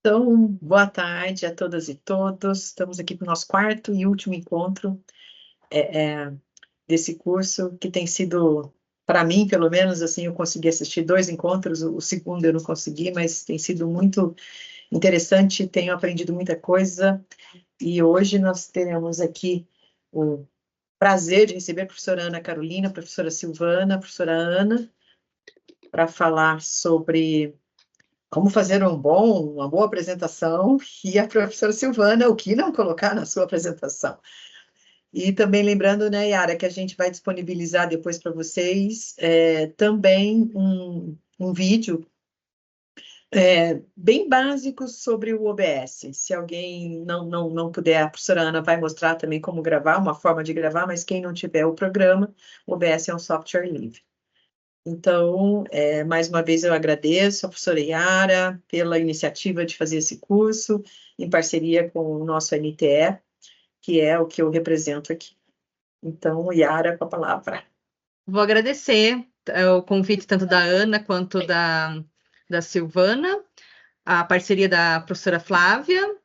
Então, boa tarde a todas e todos. Estamos aqui para o nosso quarto e último encontro desse curso, que tem sido, para mim, pelo menos, assim, eu consegui assistir 2 encontros, o segundo eu não consegui, mas tem sido muito interessante, tenho aprendido muita coisa, e hoje nós teremos aqui o prazer de receber a professora Ana Carolina, a professora Silvana, a professora Ana, para falar sobre como fazer uma boa apresentação, e a professora Silvana, o que não colocar na sua apresentação. E também lembrando, né, Yara, que a gente vai disponibilizar depois para vocês também um vídeo bem básico sobre o OBS. Se alguém não puder, a professora Ana vai mostrar também como gravar, uma forma de gravar, mas quem não tiver o programa, o OBS é um software livre. Então, mais uma vez eu agradeço a professora Yara pela iniciativa de fazer esse curso, em parceria com o nosso NTE, que é o que eu represento aqui. Então, Yara, com a palavra. Vou agradecer o convite tanto da Ana quanto da Silvana, a parceria da professora Flávia,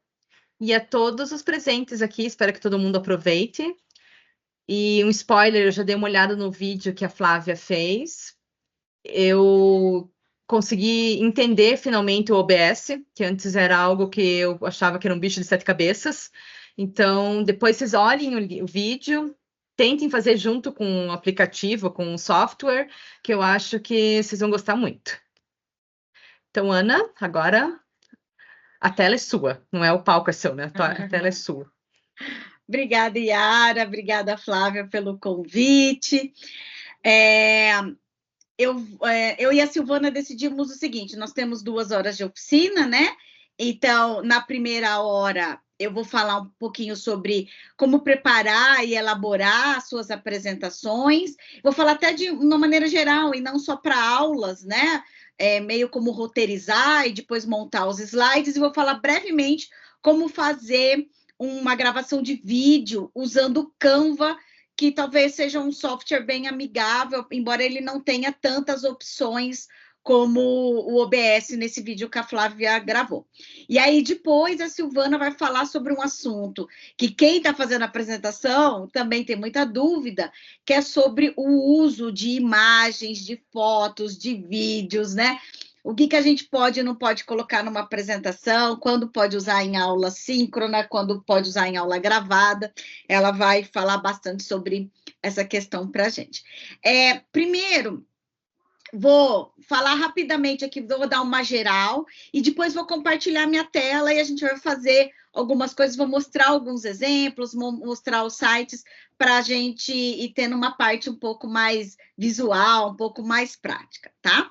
e a todos os presentes aqui, espero que todo mundo aproveite. E um spoiler, eu já dei uma olhada no vídeo que a Flávia fez. Eu consegui entender finalmente o OBS, que antes era algo que eu achava que era um bicho de 7 cabeças. Então, depois vocês olhem o vídeo, tentem fazer junto com o aplicativo, com o software, que eu acho que vocês vão gostar muito. Então, Ana, agora a tela é sua, não é o palco é seu, né? A tela é sua. Obrigada, Yara, obrigada, Flávia, pelo convite. Eu e a Silvana decidimos o seguinte, nós temos 2 horas de oficina, né? Então, na primeira hora, eu vou falar um pouquinho sobre como preparar e elaborar as suas apresentações. Vou falar até de uma maneira geral, e não só para aulas, né? Meio como roteirizar e depois montar os slides. E vou falar brevemente como fazer uma gravação de vídeo usando o Canva, que talvez seja um software bem amigável, embora ele não tenha tantas opções como o OBS nesse vídeo que a Flávia gravou. E aí, depois, a Silvana vai falar sobre um assunto que quem está fazendo a apresentação também tem muita dúvida, que é sobre o uso de imagens, de fotos, de vídeos, né? O que a gente pode e não pode colocar numa apresentação, quando pode usar em aula síncrona, quando pode usar em aula gravada. Ela vai falar bastante sobre essa questão para a gente. Primeiro, vou falar rapidamente aqui, vou dar uma geral, e depois vou compartilhar minha tela e a gente vai fazer algumas coisas, vou mostrar alguns exemplos, vou mostrar os sites para a gente ir tendo uma parte um pouco mais visual, um pouco mais prática, tá?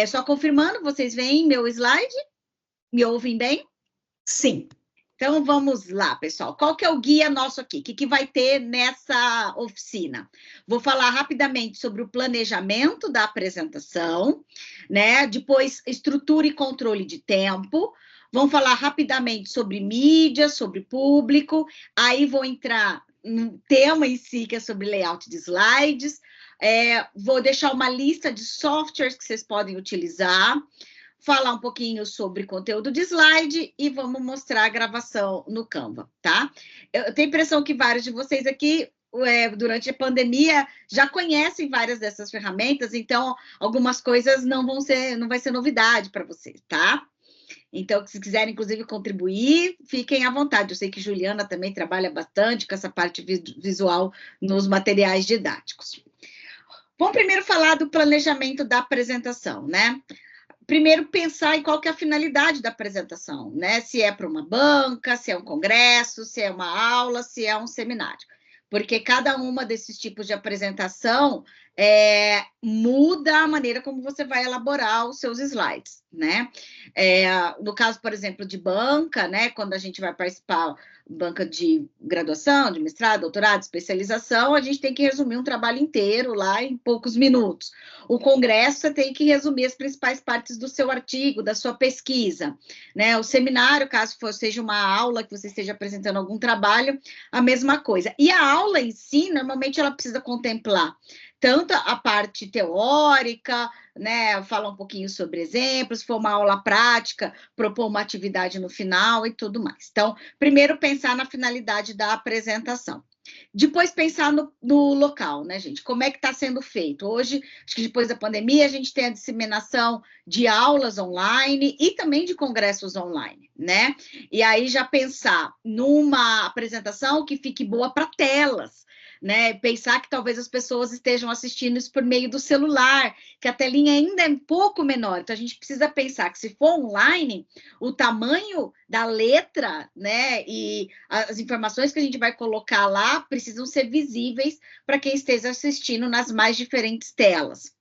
Só confirmando, vocês veem meu slide? Me ouvem bem? Sim. Então, vamos lá, pessoal. Qual que é o guia nosso aqui? O que vai ter nessa oficina? Vou falar rapidamente sobre o planejamento da apresentação, né? Depois, estrutura e controle de tempo. Vamos falar rapidamente sobre mídia, sobre público. Aí, vou entrar no tema em si, que é sobre layout de slides. Vou deixar uma lista de softwares que vocês podem utilizar, falar um pouquinho sobre conteúdo de slide e vamos mostrar a gravação no Canva, tá? Eu tenho a impressão que vários de vocês aqui, durante a pandemia, já conhecem várias dessas ferramentas, então algumas coisas não vai ser novidade para vocês, tá? Então, se quiserem, inclusive, contribuir, fiquem à vontade. Eu sei que Juliana também trabalha bastante com essa parte visual nos materiais didáticos. Vamos primeiro falar do planejamento da apresentação, né? Primeiro, pensar em qual que é a finalidade da apresentação, né? Se é para uma banca, se é um congresso, se é uma aula, se é um seminário. Porque cada uma desses tipos de apresentação muda a maneira como você vai elaborar os seus slides, né? No caso, por exemplo, de banca, né? Quando a gente vai participar banca de graduação, de mestrado, doutorado, especialização, a gente tem que resumir um trabalho inteiro lá em poucos minutos. O congresso, você tem que resumir as principais partes do seu artigo, da sua pesquisa, né? O seminário, caso seja uma aula que você esteja apresentando algum trabalho, a mesma coisa. E a aula em si, normalmente, ela precisa contemplar tanto a parte teórica, né, falar um pouquinho sobre exemplos, se for uma aula prática, propor uma atividade no final e tudo mais. Então, primeiro pensar na finalidade da apresentação. Depois pensar no local, né, gente? Como é que está sendo feito? Hoje, acho que depois da pandemia, a gente tem a disseminação de aulas online e também de congressos online, né? E aí já pensar numa apresentação que fique boa para telas, né? Pensar que talvez as pessoas estejam assistindo isso por meio do celular, que a telinha ainda é um pouco menor. Então, a gente precisa pensar que se for online, o tamanho da letra, né, e as informações que a gente vai colocar lá precisam ser visíveis para quem esteja assistindo nas mais diferentes telas.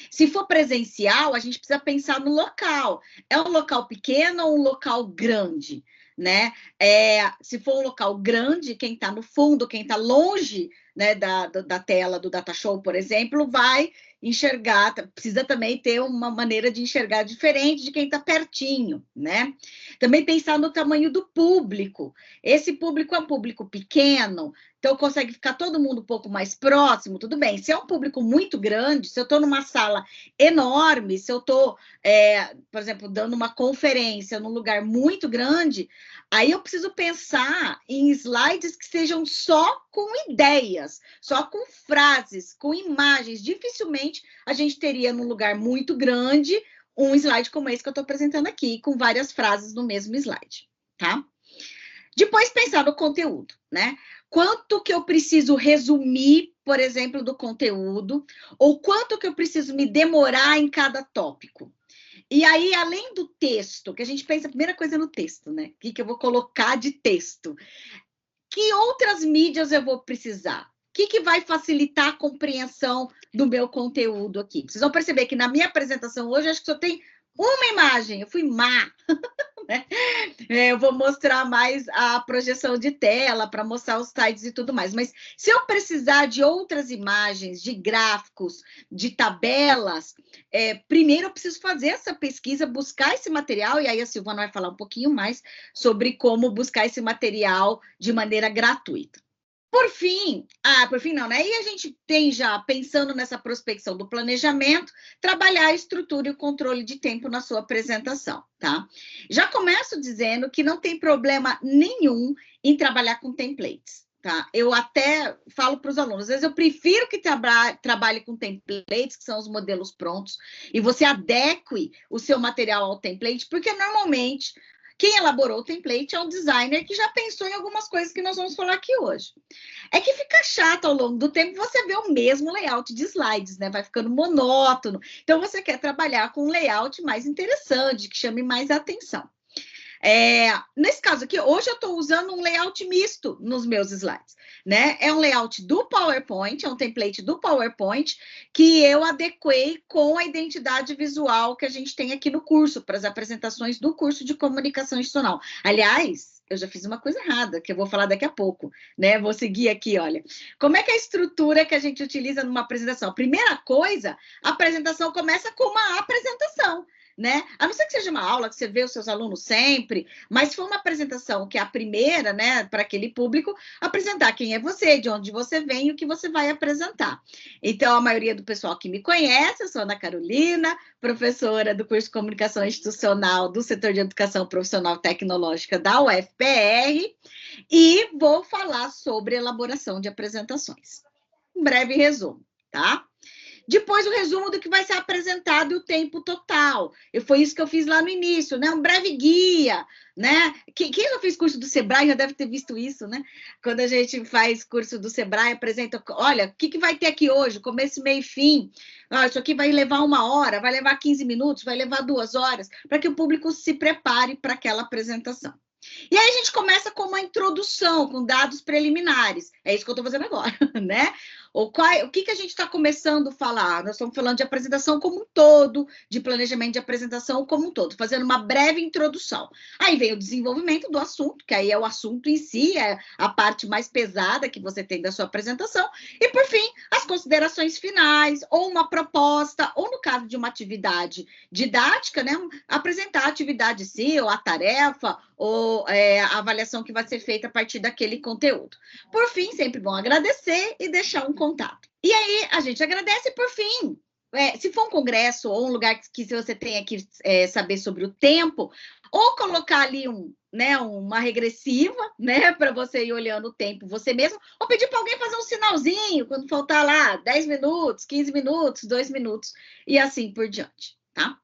Se for presencial, a gente precisa pensar no local. É um local pequeno ou um local grande, né? Se for um local grande, quem está no fundo, quem está longe, né, da tela do Data Show, por exemplo, vai enxergar, precisa também ter uma maneira de enxergar diferente de quem está pertinho, né? Também pensar no tamanho do público. Esse público é um público pequeno, então consegue ficar todo mundo um pouco mais próximo, tudo bem. Se é um público muito grande, se eu estou numa sala enorme, se eu estou, por exemplo, dando uma conferência num lugar muito grande, aí eu preciso pensar em slides que sejam só com ideias, só com frases, com imagens. Dificilmente a gente teria num lugar muito grande um slide como esse que eu estou apresentando aqui, com várias frases no mesmo slide, tá? Depois pensar no conteúdo, né? Quanto que eu preciso resumir, por exemplo, do conteúdo, ou quanto que eu preciso me demorar em cada tópico. E aí, além do texto, que a gente pensa, a primeira coisa é no texto, né? O que eu vou colocar de texto? Que outras mídias eu vou precisar? O que vai facilitar a compreensão do meu conteúdo aqui? Vocês vão perceber que na minha apresentação hoje, acho que só tem uma imagem. Eu fui má. Eu vou mostrar mais a projeção de tela para mostrar os slides e tudo mais. Mas se eu precisar de outras imagens, de gráficos, de tabelas, primeiro eu preciso fazer essa pesquisa, buscar esse material, e aí a Silvana vai falar um pouquinho mais sobre como buscar esse material de maneira gratuita. Por fim não, né? E a gente tem já, pensando nessa prospecção do planejamento, trabalhar a estrutura e o controle de tempo na sua apresentação, tá? Já começo dizendo que não tem problema nenhum em trabalhar com templates, tá? Eu até falo para os alunos, às vezes eu prefiro que trabalhe com templates, que são os modelos prontos, e você adeque o seu material ao template, porque normalmente quem elaborou o template é um designer que já pensou em algumas coisas que nós vamos falar aqui hoje. É que fica chato ao longo do tempo você ver o mesmo layout de slides, né? Vai ficando monótono. Então, você quer trabalhar com um layout mais interessante, que chame mais atenção. Nesse caso aqui, hoje eu estou usando um layout misto nos meus slides, né? É um layout do PowerPoint, é um template do PowerPoint que eu adequei com a identidade visual que a gente tem aqui no curso, para as apresentações do curso de comunicação institucional. Aliás, eu já fiz uma coisa errada, que eu vou falar daqui a pouco, né? Vou seguir aqui, olha. Como é que é a estrutura que a gente utiliza numa apresentação? Primeira coisa, a apresentação começa com uma apresentação, né? A não ser que seja uma aula que você vê os seus alunos sempre, mas se for uma apresentação que é a primeira, né, para aquele público, apresentar quem é você, de onde você vem e o que você vai apresentar. Então, a maioria do pessoal que me conhece, eu sou Ana Carolina, professora do curso de Comunicação Institucional do setor de Educação Profissional Tecnológica da UFPR, e vou falar sobre elaboração de apresentações. Um breve resumo, tá? Depois o resumo do que vai ser apresentado e o tempo total. Foi isso que eu fiz lá no início, né? Um breve guia, né? Quem já fez curso do Sebrae já deve ter visto isso, né? Quando a gente faz curso do Sebrae, apresenta, olha, o que vai ter aqui hoje? Começo, meio e fim. Isso aqui vai levar 1 hora, vai levar 15 minutos, vai levar 2 horas, para que o público se prepare para aquela apresentação. E aí a gente começa com uma introdução, com dados preliminares. É isso que eu estou fazendo agora, né? O que a gente está começando a falar? Nós estamos falando de apresentação como um todo, de planejamento de apresentação como um todo, fazendo uma breve introdução. Aí vem o desenvolvimento do assunto, que aí é o assunto em si, é a parte mais pesada que você tem da sua apresentação. E, por fim, as considerações finais, ou uma proposta, ou no caso de uma atividade didática, né? Apresentar a atividade em si, ou a tarefa, ou a avaliação que vai ser feita a partir daquele conteúdo. Por fim, sempre bom agradecer e deixar um contato. E aí, a gente agradece por fim. Se for um congresso ou um lugar que você tenha que saber sobre o tempo, ou colocar ali uma regressiva, né, para você ir olhando o tempo você mesmo, ou pedir para alguém fazer um sinalzinho quando faltar lá 10 minutos, 15 minutos, 2 minutos, e assim por diante, tá?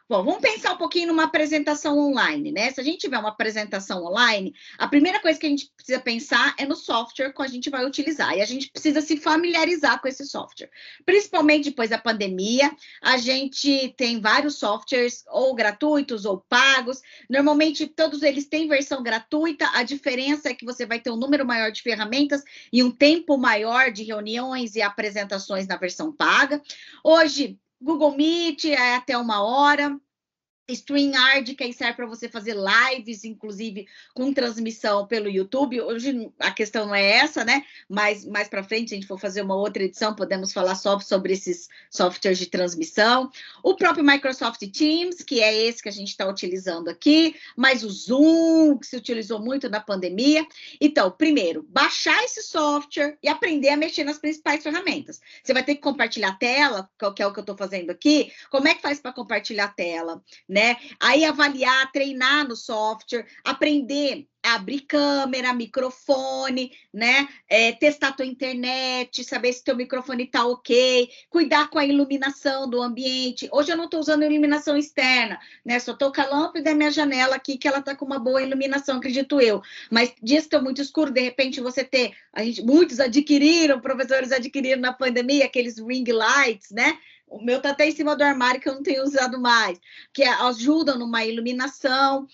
Bom, vamos pensar um pouquinho numa apresentação online, né? Se a gente tiver uma apresentação online, a primeira coisa que a gente precisa pensar é no software que a gente vai utilizar. E a gente precisa se familiarizar com esse software. Principalmente depois da pandemia, a gente tem vários softwares, ou gratuitos ou pagos. Normalmente, todos eles têm versão gratuita. A diferença é que você vai ter um número maior de ferramentas e um tempo maior de reuniões e apresentações na versão paga. Hoje, Google Meet é até 1 hora. StreamYard, que aí serve para você fazer lives, inclusive com transmissão pelo YouTube. Hoje a questão não é essa, né? Mas mais para frente, se a gente for fazer uma outra edição, podemos falar só sobre esses softwares de transmissão. O próprio Microsoft Teams, que é esse que a gente está utilizando aqui, mas o Zoom, que se utilizou muito na pandemia. Então, primeiro, baixar esse software e aprender a mexer nas principais ferramentas. Você vai ter que compartilhar a tela, que é o que eu estou fazendo aqui. Como é que faz para compartilhar a tela? Né? Aí avaliar, treinar no software, aprender a abrir câmera, microfone, né? Testar a tua internet, saber se teu microfone está ok, cuidar com a iluminação do ambiente. Hoje eu não estou usando iluminação externa, né? Só estou com a lâmpada da minha janela aqui, que ela está com uma boa iluminação, acredito eu. Mas dias que estão muito escuros, de repente você muitos professores adquiriram na pandemia aqueles ring lights, né? O meu está até em cima do armário, que eu não tenho usado mais, que ajudam numa iluminação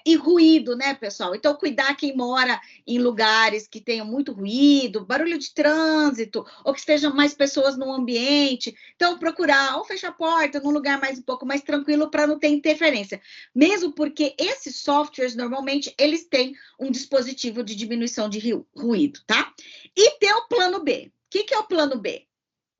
e ruído, né, pessoal? Então, cuidar quem mora em lugares que tenham muito ruído, barulho de trânsito, ou que estejam mais pessoas no ambiente. Então, procurar ou fechar a porta num lugar um pouco mais tranquilo para não ter interferência. Mesmo porque esses softwares, normalmente, eles têm um dispositivo de diminuição de ruído, tá? E tem o plano B. O que é o plano B?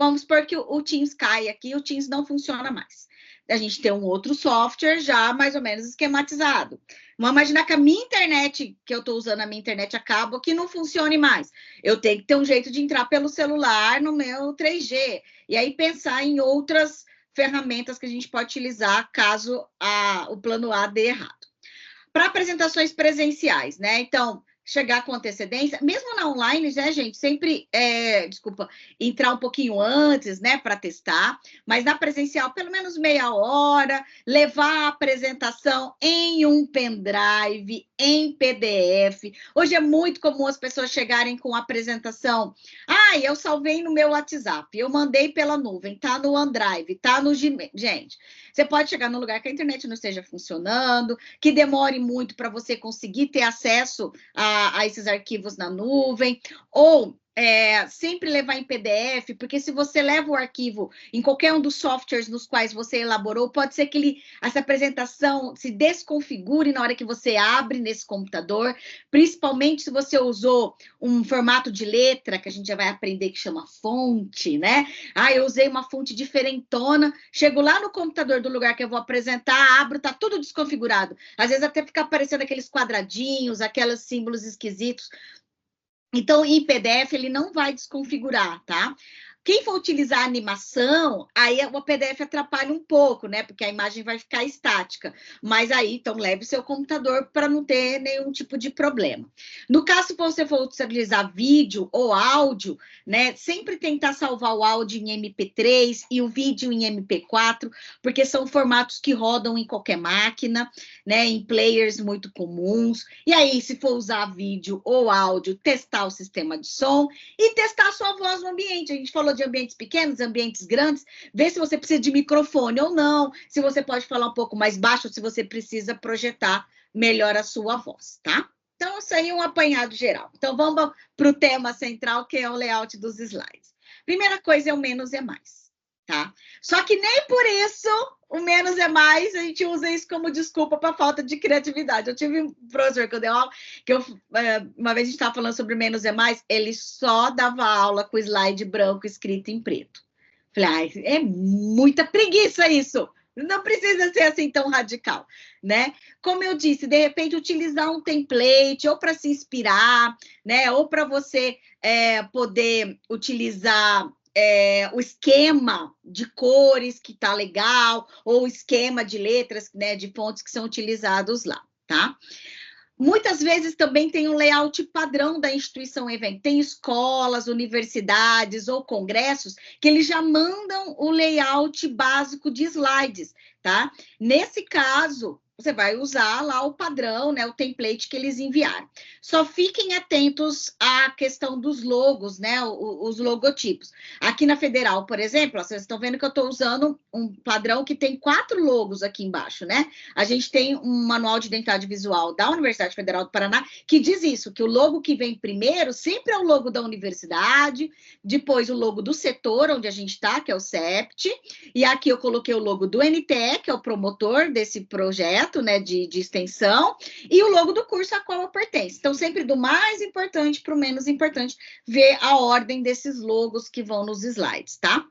Vamos supor que o Teams cai aqui, o Teams não funciona mais. A gente tem um outro software já mais ou menos esquematizado. Vamos imaginar que a minha internet, que eu estou usando a minha internet a cabo, que não funcione mais. Eu tenho que ter um jeito de entrar pelo celular no meu 3G. E aí pensar em outras ferramentas que a gente pode utilizar caso o plano A dê errado. Para apresentações presenciais, né? Então, chegar com antecedência, mesmo na online, né, gente, sempre, entrar um pouquinho antes, né, para testar, mas na presencial, pelo menos meia hora, levar a apresentação em um pendrive, em PDF. Hoje é muito comum as pessoas chegarem com a apresentação, eu salvei no meu WhatsApp, eu mandei pela nuvem, tá no OneDrive, tá no Gmail. Gente, você pode chegar num lugar que a internet não esteja funcionando, que demore muito para você conseguir ter acesso a esses arquivos na nuvem, ou sempre levar em PDF, porque se você leva o arquivo em qualquer um dos softwares nos quais você elaborou, pode ser que essa apresentação se desconfigure na hora que você abre nesse computador, principalmente se você usou um formato de letra, que a gente já vai aprender, que chama fonte, né? Eu usei uma fonte diferentona, chego lá no computador do lugar que eu vou apresentar, abro, tá tudo desconfigurado. Às vezes até fica aparecendo aqueles quadradinhos, aqueles símbolos esquisitos. Então, em PDF, ele não vai desconfigurar, tá? Quem for utilizar animação, aí o PDF atrapalha um pouco, né? Porque a imagem vai ficar estática. Mas aí, então, leve o seu computador para não ter nenhum tipo de problema. No caso, se você for utilizar vídeo ou áudio, né? Sempre tentar salvar o áudio em MP3 e o vídeo em MP4, porque são formatos que rodam em qualquer máquina, né? Em players muito comuns. E aí, se for usar vídeo ou áudio, testar o sistema de som e testar a sua voz no ambiente. A gente falou de ambientes pequenos, ambientes grandes, ver se você precisa de microfone ou não, se você pode falar um pouco mais baixo, se você precisa projetar melhor a sua voz, tá? Então, isso aí é um apanhado geral. Então, vamos para o tema central, que é o layout dos slides. Primeira coisa é o menos é mais, tá? Só que nem por isso o menos é mais, a gente usa isso como desculpa para falta de criatividade. Eu tive um professor que eu dei aula, uma vez a gente estava falando sobre menos é mais, ele só dava aula com slide branco escrito em preto. Falei, é muita preguiça isso. Não precisa ser assim tão radical, né? Como eu disse, de repente utilizar um template ou para se inspirar, né? Ou para você poder utilizar o esquema de cores que tá legal, ou o esquema de letras, né? De fontes que são utilizados lá, tá? Muitas vezes também tem um layout padrão da instituição evento. Tem escolas, universidades ou congressos que eles já mandam o layout básico de slides, tá? Nesse caso, você vai usar lá o padrão, né, o template que eles enviaram. Só fiquem atentos à questão dos logos, né, os logotipos. Aqui na Federal, por exemplo, ó, vocês estão vendo que eu estou usando um padrão que tem 4 logos aqui embaixo, né? A gente tem um manual de identidade visual da Universidade Federal do Paraná que diz isso, que o logo que vem primeiro sempre é o logo da universidade, depois o logo do setor onde a gente está, que é o CEPT, e aqui eu coloquei o logo do NTE, que é o promotor desse projeto, né, de extensão, e o logo do curso a qual eu pertenço. Então, sempre do mais importante para o menos importante, ver a ordem desses logos que vão nos slides, tá?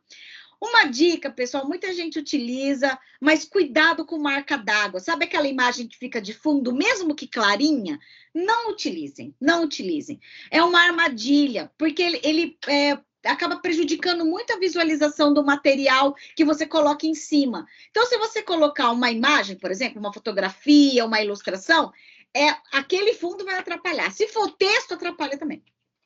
Uma dica, pessoal, muita gente utiliza, mas cuidado com marca d'água. Sabe aquela imagem que fica de fundo, mesmo que clarinha? Não utilizem, não utilizem. É uma armadilha, porque ele acaba prejudicando muito a visualização do material que você coloca em cima. Então, se você colocar uma imagem, por exemplo, uma fotografia, uma ilustração, aquele fundo vai atrapalhar. Se for texto, atrapalha também.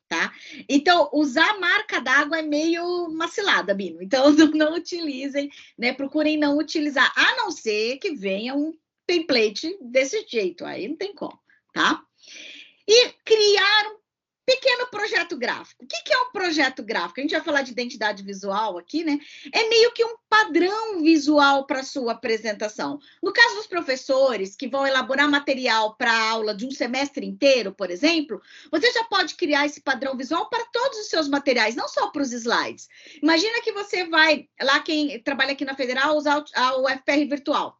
Tá? Então, usar marca d'água é meio uma cilada, Bino. Então, não utilizem, né? Procurem não utilizar, a não ser que venha um template desse jeito. Aí não tem como, tá? E criar um pequeno projeto gráfico. O que é um projeto gráfico? A gente vai falar de identidade visual aqui, né? É meio que um padrão visual para a sua apresentação. No caso dos professores que vão elaborar material para a aula de um semestre inteiro, por exemplo, você já pode criar esse padrão visual para todos os seus materiais, não só para os slides. Imagina que você vai, lá quem trabalha aqui na Federal, usar o FPR virtual.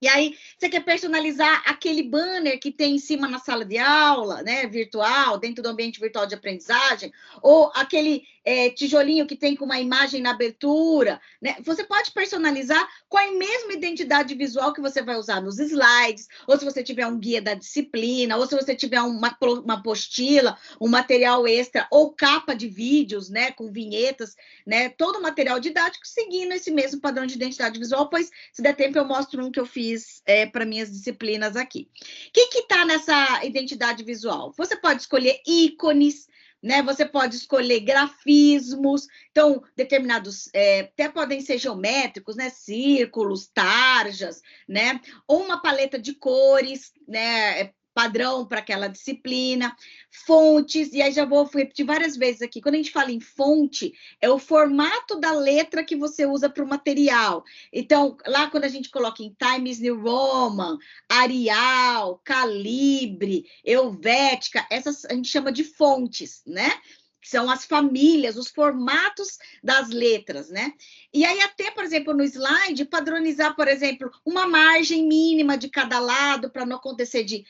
E aí, você quer personalizar aquele banner que tem em cima na sala de aula, né, virtual, dentro do ambiente virtual de aprendizagem, ou aquele tijolinho que tem com uma imagem na abertura, né? Você pode personalizar com a mesma identidade visual que você vai usar nos slides, ou se você tiver um guia da disciplina, ou se você tiver uma apostila, um material extra, ou capa de vídeos, né, com vinhetas, né, todo o material didático seguindo esse mesmo padrão de identidade visual, pois, se der tempo, eu mostro um que eu fiz para minhas disciplinas aqui. O que está nessa identidade visual? Você pode escolher ícones, né? Você pode escolher grafismos, então, determinados, até podem ser geométricos, né? Círculos, tarjas, né? Ou uma paleta de cores, né? Padrão para aquela disciplina, fontes, e aí já vou repetir várias vezes aqui, quando a gente fala em fonte, é o formato da letra que você usa para o material. Então, lá quando a gente coloca em Times New Roman, Arial, Calibre, Helvética, essas a gente chama de fontes, né? Que são as famílias, os formatos das letras, né? E aí até, por exemplo, no slide, padronizar, por exemplo, uma margem mínima de cada lado para não acontecer de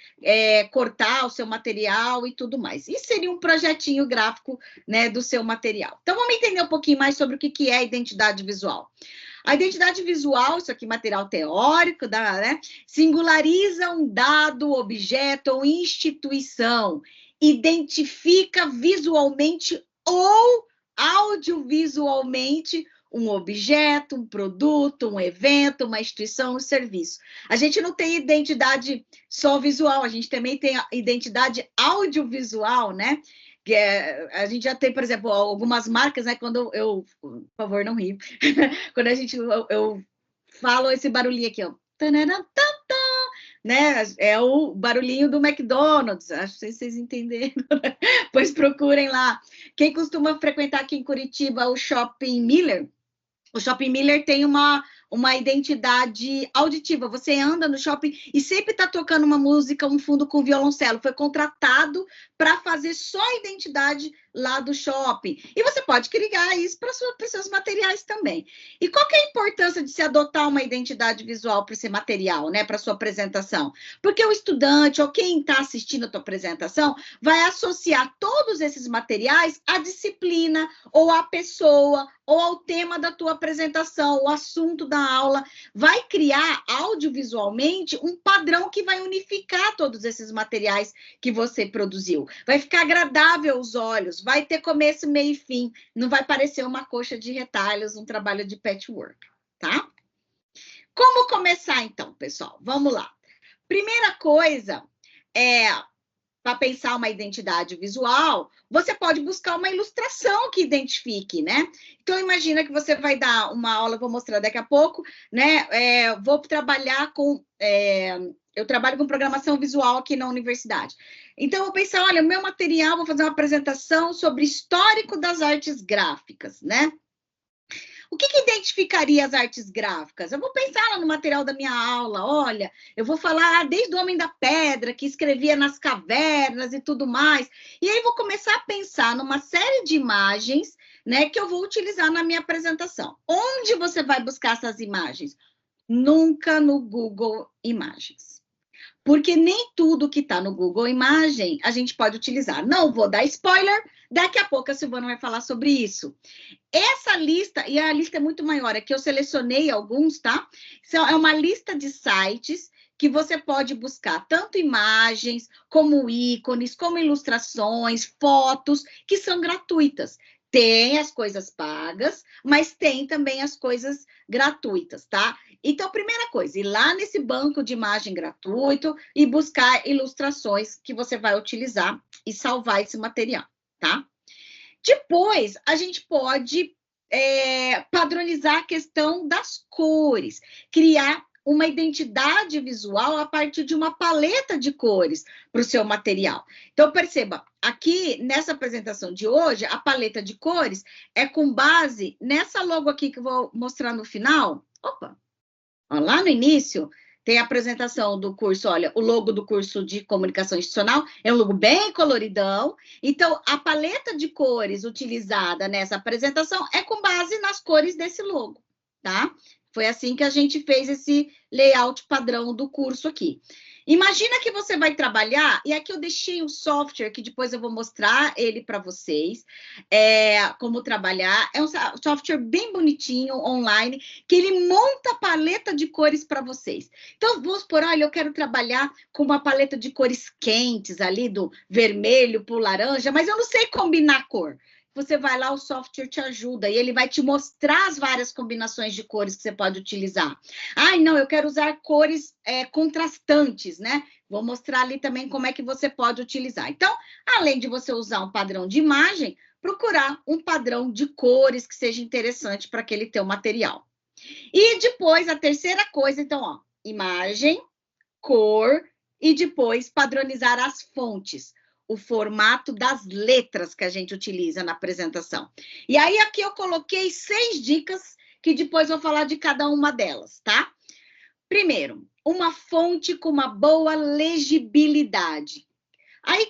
cortar o seu material e tudo mais. Isso seria um projetinho gráfico, né, do seu material. Então, vamos entender um pouquinho mais sobre o que é identidade visual. A identidade visual, isso aqui material teórico, né, singulariza um dado, objeto ou instituição, identifica visualmente ou audiovisualmente um objeto, um produto, um evento, uma instituição, um serviço. A gente não tem identidade só visual, a gente também tem a identidade audiovisual, né? Que a gente já tem, por exemplo, algumas marcas, né? Quando eu por favor, não ri. Quando eu falo esse barulhinho aqui, ó. Né? É o barulhinho do McDonald's, acho que vocês entenderam, né? Pois procurem lá. Quem costuma frequentar aqui em Curitiba o Shopping Miller, o Shopping Miller tem uma identidade auditiva. Você anda no shopping e sempre está tocando uma música, um fundo com violoncelo. Foi contratado para fazer só a identidade lá do shopping. E você pode criar isso para os seus materiais também. E qual que é a importância de se adotar uma identidade visual para esse material, né, para sua apresentação? Porque o estudante ou quem está assistindo a tua apresentação vai associar todos esses materiais à disciplina ou à pessoa ou ao tema da tua apresentação, o assunto da da aula, vai criar audiovisualmente um padrão que vai unificar todos esses materiais que você produziu. Vai ficar agradável aos olhos, vai ter começo, meio e fim, não vai parecer uma coxa de retalhos, um trabalho de patchwork, tá? Como começar, então, pessoal? Vamos lá. Primeira coisa para pensar uma identidade visual, você pode buscar uma ilustração que identifique, né? Então, imagina que você vai dar uma aula, vou mostrar daqui a pouco, né? Vou trabalhar com... eu trabalho com programação visual aqui na universidade. Então, eu vou pensar, olha, o meu material, vou fazer uma apresentação sobre histórico das artes gráficas, né? O que identificaria as artes gráficas? Eu vou pensar lá no material da minha aula, olha, eu vou falar desde o Homem da Pedra, que escrevia nas cavernas e tudo mais, e aí vou começar a pensar numa série de imagens, né, que eu vou utilizar na minha apresentação. Onde você vai buscar essas imagens? Nunca no Google Imagens. Porque nem tudo que está no Google Imagem a gente pode utilizar. Não vou dar spoiler, daqui a pouco a Silvana vai falar sobre isso. Essa lista, e a lista é muito maior, é que eu selecionei alguns, tá? É uma lista de sites que você pode buscar tanto imagens, como ícones, como ilustrações, fotos, que são gratuitas. Tem as coisas pagas, mas tem também as coisas gratuitas, tá? Então, primeira coisa, ir lá nesse banco de imagem gratuito e buscar ilustrações que você vai utilizar e salvar esse material, tá? Depois, a gente pode padronizar a questão das cores, criar uma identidade visual a partir de uma paleta de cores para o seu material. Então, perceba, aqui nessa apresentação de hoje, a paleta de cores é com base nessa logo aqui que eu vou mostrar no final. Opa! Ó, lá no início, tem a apresentação do curso, olha, o logo do curso de comunicação institucional é um logo bem coloridão. Então, a paleta de cores utilizada nessa apresentação é com base nas cores desse logo, tá? Foi assim que a gente fez esse layout padrão do curso aqui. Imagina que você vai trabalhar, e aqui eu deixei um software que depois eu vou mostrar ele para vocês, como trabalhar. É um software bem bonitinho, online, que ele monta a paleta de cores para vocês. Então, vamos supor, olha, eu quero trabalhar com uma paleta de cores quentes ali, do vermelho para o laranja, mas eu não sei combinar cor. Você vai lá, o software te ajuda e ele vai te mostrar as várias combinações de cores que você pode utilizar. Ai, não, eu quero usar cores contrastantes, né? Vou mostrar ali também como é que você pode utilizar. Então, além de você usar um padrão de imagem, procurar um padrão de cores que seja interessante para aquele teu material. E depois, a terceira coisa, então, ó, imagem, cor e depois padronizar as fontes. O formato das letras que a gente utiliza na apresentação. E aí, aqui eu coloquei 6 dicas, que depois vou falar de cada uma delas, tá? Primeiro, uma fonte com uma boa legibilidade. Aí,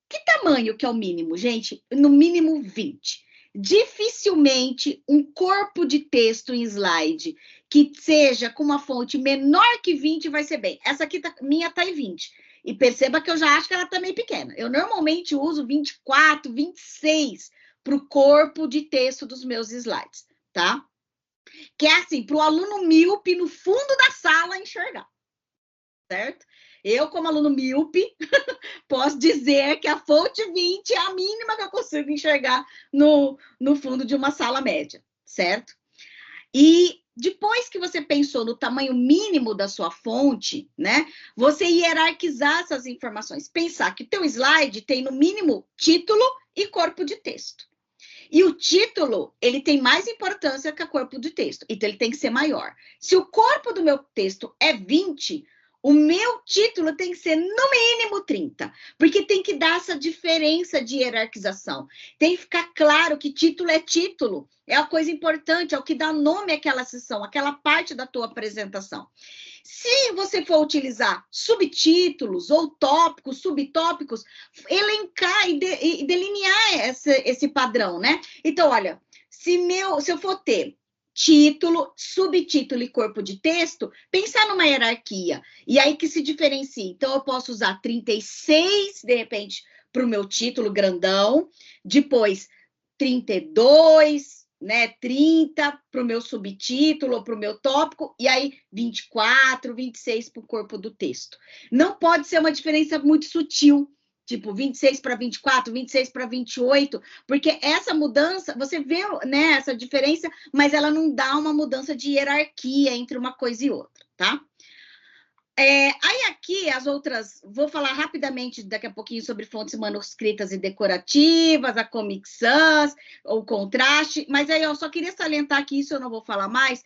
que tamanho que é o mínimo, gente? No mínimo 20. Dificilmente um corpo de texto em slide que seja com uma fonte menor que 20 vai ser bem. Essa aqui, minha tá em 20. E perceba que eu já acho que ela está meio pequena. Eu normalmente uso 24, 26 para o corpo de texto dos meus slides, tá? Que é assim, para o aluno míope no fundo da sala enxergar, certo? Eu, como aluno míope, posso dizer que a fonte 20 é a mínima que eu consigo enxergar no fundo de uma sala média, certo? E depois que você pensou no tamanho mínimo da sua fonte, né? Você hierarquizar essas informações. Pensar que o teu slide tem, no mínimo, título e corpo de texto. E o título, ele tem mais importância que o corpo de texto. Então, ele tem que ser maior. Se o corpo do meu texto é 20, o meu título tem que ser, no mínimo, 30. Porque tem que dar essa diferença de hierarquização. Tem que ficar claro que título é título. É a coisa importante, é o que dá nome àquela sessão, àquela parte da tua apresentação. Se você for utilizar subtítulos ou tópicos, subtópicos, elencar e delinear esse padrão, né? Então, olha, se eu for ter título, subtítulo e corpo de texto, pensar numa hierarquia. E aí que se diferencia. Então, eu posso usar 36, de repente, para o meu título grandão, depois 32, né, 30 para o meu subtítulo ou para o meu tópico, e aí 24, 26 para o corpo do texto. Não pode ser uma diferença muito sutil, tipo 26 para 24, 26 para 28, porque essa mudança, você vê, né, essa diferença, mas ela não dá uma mudança de hierarquia entre uma coisa e outra, tá? Aí aqui as outras, vou falar rapidamente daqui a pouquinho sobre fontes manuscritas e decorativas, a Comic Sans, o contraste, mas aí eu só queria salientar que isso eu não vou falar mais,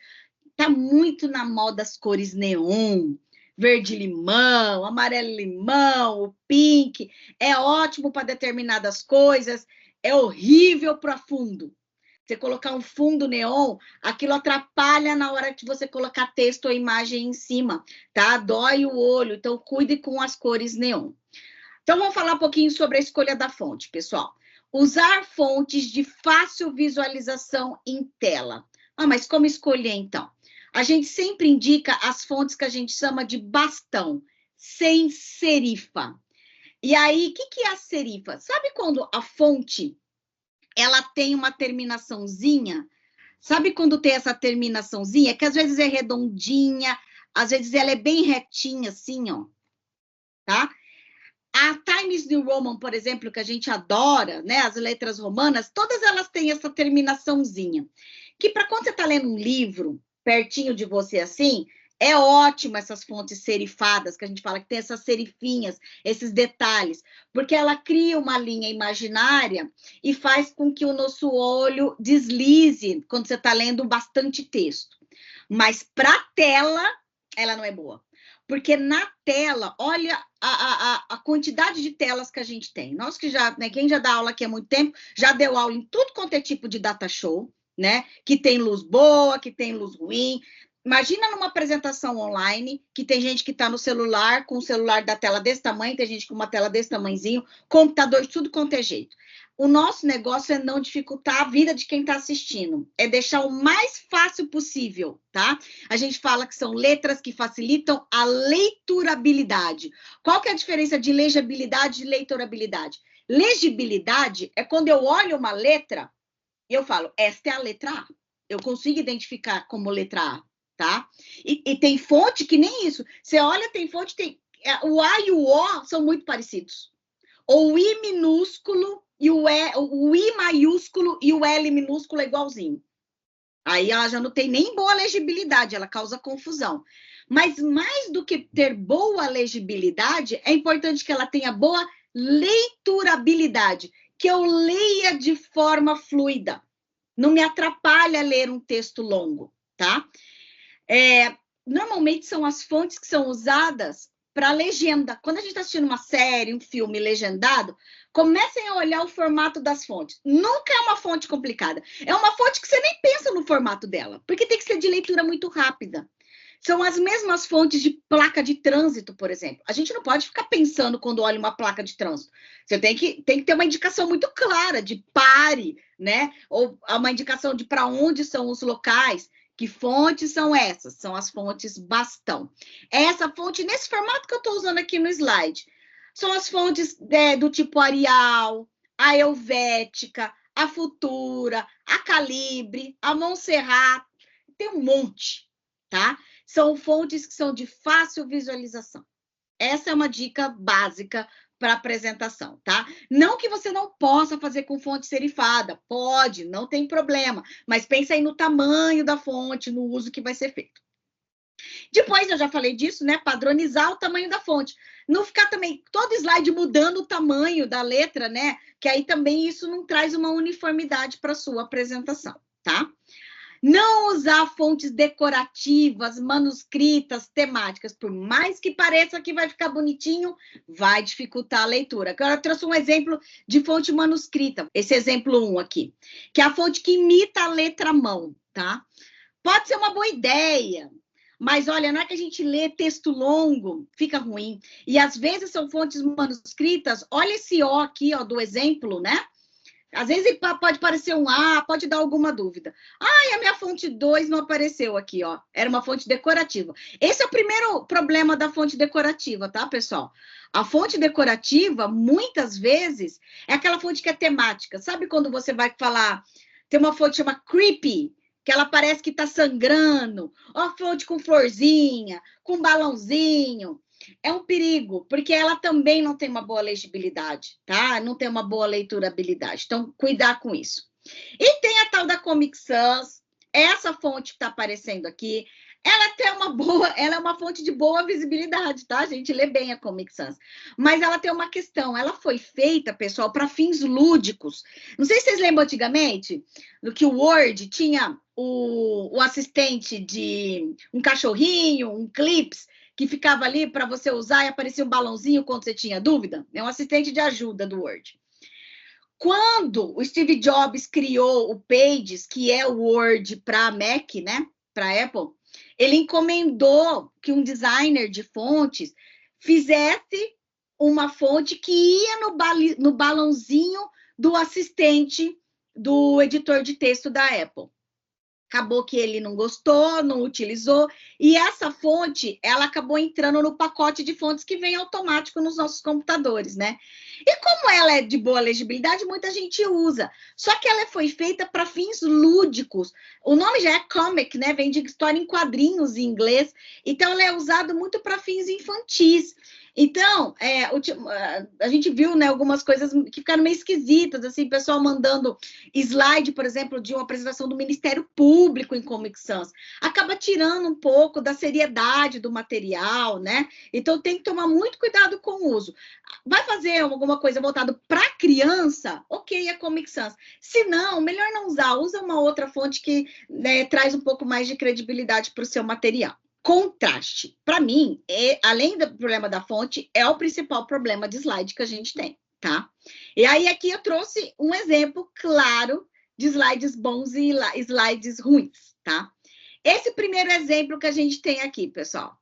tá muito na moda as cores neon, verde-limão, amarelo-limão, o pink, é ótimo para determinadas coisas, é horrível para fundo. Você colocar um fundo neon, aquilo atrapalha na hora que você colocar texto ou imagem em cima, tá? Dói o olho, então cuide com as cores neon. Então, vamos falar um pouquinho sobre a escolha da fonte, pessoal. Usar fontes de fácil visualização em tela. Ah, mas como escolher, então? A gente sempre indica as fontes que a gente chama de bastão, sem serifa. E aí, o que é a serifa? Sabe quando a fonte ela tem uma terminaçãozinha? Sabe quando tem essa terminaçãozinha? Que às vezes é redondinha, às vezes ela é bem retinha, assim, ó. Tá? A Times New Roman, por exemplo, que a gente adora, né? As letras romanas, todas elas têm essa terminaçãozinha. Que para quando você está lendo um livro pertinho de você assim, é ótimo essas fontes serifadas, que a gente fala que tem essas serifinhas, esses detalhes, porque ela cria uma linha imaginária e faz com que o nosso olho deslize quando você está lendo bastante texto. Mas para tela, ela não é boa. Porque na tela, olha a quantidade de telas que a gente tem. Nós que já, né, quem já dá aula aqui há muito tempo, já deu aula em tudo quanto é tipo de data show, né? Que tem luz boa, que tem luz ruim. Imagina numa apresentação online, que tem gente que está no celular, com o celular da tela desse tamanho, tem gente com uma tela desse tamanhozinho, computador, tudo quanto é jeito. O nosso negócio é não dificultar a vida de quem está assistindo, é deixar o mais fácil possível, tá? A gente fala que são letras que facilitam a leiturabilidade. Qual que é a diferença de legibilidade e leiturabilidade? Legibilidade é quando eu olho uma letra e eu falo, esta é a letra A. Eu consigo identificar como letra A, tá? E tem fonte que nem isso. Você olha, tem fonte, o A e o O são muito parecidos. Ou o I minúsculo e o I maiúsculo e o L minúsculo é igualzinho. Aí ela já não tem nem boa legibilidade, ela causa confusão. Mas mais do que ter boa legibilidade, é importante que ela tenha boa leiturabilidade, que eu leia de forma fluida. Não me atrapalha ler um texto longo, tá? Normalmente são as fontes que são usadas para legenda. Quando a gente está assistindo uma série, um filme legendado, comecem a olhar o formato das fontes. Nunca é uma fonte complicada. É uma fonte que você nem pensa no formato dela, porque tem que ser de leitura muito rápida. São as mesmas fontes de placa de trânsito, por exemplo. A gente não pode ficar pensando quando olha uma placa de trânsito. Você tem que ter uma indicação muito clara de pare, né? Ou uma indicação de para onde são os locais. Que fontes são essas? São as fontes bastão. Essa fonte, nesse formato que eu estou usando aqui no slide, são as fontes do tipo Arial, a Helvética, a Futura, a Calibre, a Montserrat, tem um monte, tá? São fontes que são de fácil visualização. Essa é uma dica básica para apresentação, tá? Não que você não possa fazer com fonte serifada, pode, não tem problema, mas pensa aí no tamanho da fonte, no uso que vai ser feito. Depois, eu já falei disso, né? Padronizar o tamanho da fonte. Não ficar também todo slide mudando o tamanho da letra, né? Que aí também isso não traz uma uniformidade para a sua apresentação, tá? Não usar fontes decorativas, manuscritas, temáticas, por mais que pareça que vai ficar bonitinho, vai dificultar a leitura. Agora eu trouxe um exemplo de fonte manuscrita, esse exemplo 1 aqui, que é a fonte que imita a letra mão, tá? Pode ser uma boa ideia, mas olha, na hora que a gente lê texto longo, fica ruim. E às vezes são fontes manuscritas, olha esse O aqui, ó, do exemplo, né? Às vezes pode parecer um A, pode dar alguma dúvida. E a minha fonte 2 não apareceu aqui, ó. Era uma fonte decorativa. Esse é o primeiro problema da fonte decorativa, tá, pessoal? A fonte decorativa, muitas vezes, é aquela fonte que é temática. Sabe quando você vai falar Tem uma fonte que chama Creepy, que ela parece que está sangrando. Ó, fonte com florzinha, com balãozinho. É um perigo, porque ela também não tem uma boa legibilidade, tá? Não tem uma boa leiturabilidade. Então, cuidar com isso. E tem a tal da Comic Sans, essa fonte que está aparecendo aqui. Ela é uma fonte de boa visibilidade, tá? A gente lê bem a Comic Sans. Mas ela tem uma questão, ela foi feita, pessoal, para fins lúdicos. Não sei se vocês lembram antigamente, do que o Word tinha o assistente de um cachorrinho, um clips, que ficava ali para você usar e aparecia um balãozinho quando você tinha dúvida. É um assistente de ajuda do Word. Quando o Steve Jobs criou o Pages, que é o Word para Mac, né? Para Apple, ele encomendou que um designer de fontes fizesse uma fonte que ia no balãozinho do assistente do editor de texto da Apple. Acabou que ele não gostou, não utilizou, e essa fonte, ela acabou entrando no pacote de fontes que vem automático nos nossos computadores, né? E como ela é de boa legibilidade, muita gente usa. Só que ela foi feita para fins lúdicos. O nome já é comic, né? Vem de história em quadrinhos em inglês. Então, ela é usada muito para fins infantis. Então, a gente viu, né, algumas coisas que ficaram meio esquisitas, assim, pessoal mandando slide, por exemplo, de uma apresentação do Ministério Público em Comic Sans. Acaba tirando um pouco da seriedade do material, né? Então, tem que tomar muito cuidado com o uso. Vai fazer alguma coisa voltada para criança? Ok, é Comic Sans. Se não, melhor não usar. Usa uma outra fonte que, né, traz um pouco mais de credibilidade para o seu material. Contraste, para mim, além do problema da fonte, é o principal problema de slide que a gente tem, tá? E aí, aqui eu trouxe um exemplo claro de slides bons e slides ruins, tá? Esse primeiro exemplo que a gente tem aqui, pessoal,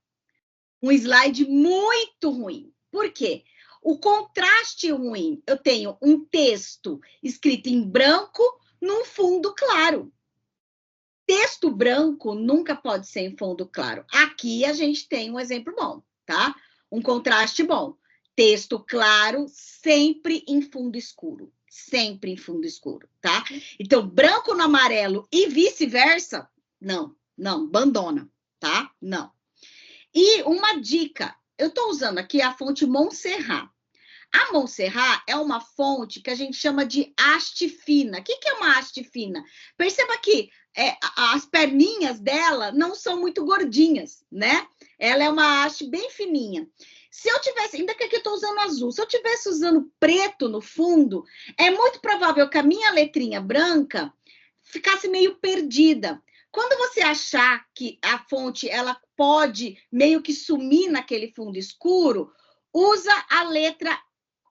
um slide muito ruim. Por quê? O contraste ruim, eu tenho um texto escrito em branco num fundo claro. Texto branco nunca pode ser em fundo claro. Aqui a gente tem um exemplo bom, tá? Um contraste bom. Texto claro, sempre em fundo escuro. Sempre em fundo escuro, tá? Então, branco no amarelo e vice-versa, não, abandona, tá? Não. E uma dica, eu estou usando aqui a fonte Montserrat. A Montserrat é uma fonte que a gente chama de haste fina. O que é uma haste fina? Perceba que as perninhas dela não são muito gordinhas, né? Ela é uma haste bem fininha. Se eu tivesse, ainda que aqui eu estou usando azul, se eu tivesse usando preto no fundo, é muito provável que a minha letrinha branca ficasse meio perdida. Quando você achar que a fonte ela pode meio que sumir naquele fundo escuro, usa a letra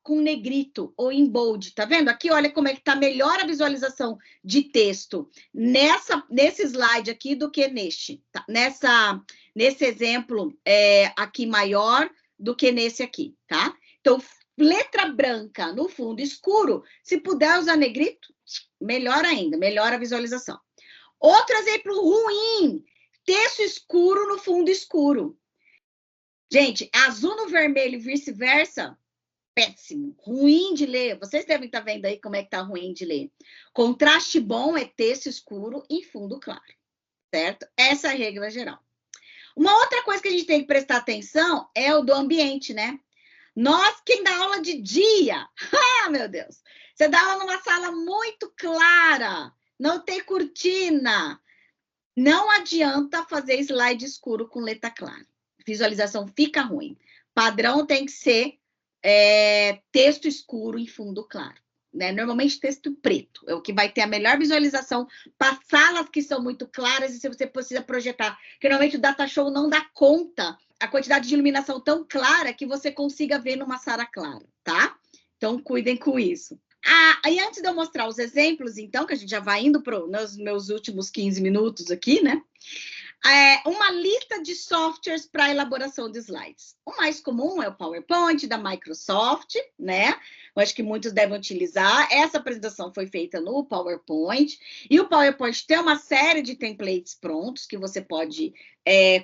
com negrito ou em bold, tá vendo? Aqui, olha como é que tá melhor a visualização de texto nesse slide aqui do que neste, tá? Nesse exemplo aqui maior do que nesse aqui, tá? Então, letra branca no fundo escuro, se puder usar negrito, melhor ainda, melhor a visualização. Outro exemplo ruim, texto escuro no fundo escuro. Gente, azul no vermelho e vice-versa, péssimo, ruim de ler. Vocês devem estar vendo aí como é que tá ruim de ler. Contraste bom é texto escuro em fundo claro, certo? Essa é a regra geral. Uma outra coisa que a gente tem que prestar atenção é o do ambiente, né? Quem dá aula de dia, meu Deus, você dá aula numa sala muito clara, não tem cortina, não adianta fazer slide escuro com letra clara. Visualização fica ruim. Padrão tem que ser texto escuro em fundo claro, né? Normalmente texto preto é o que vai ter a melhor visualização para salas que são muito claras e se você precisa projetar, porque normalmente o data show não dá conta a quantidade de iluminação tão clara que você consiga ver numa sala clara, tá? Então cuidem com isso. E antes de eu mostrar os exemplos, então, que a gente já vai indo para os meus últimos 15 minutos aqui, né? Uma lista de softwares para elaboração de slides. O mais comum é o PowerPoint da Microsoft, né? Eu acho que muitos devem utilizar. Essa apresentação foi feita no PowerPoint. E o PowerPoint tem uma série de templates prontos que você pode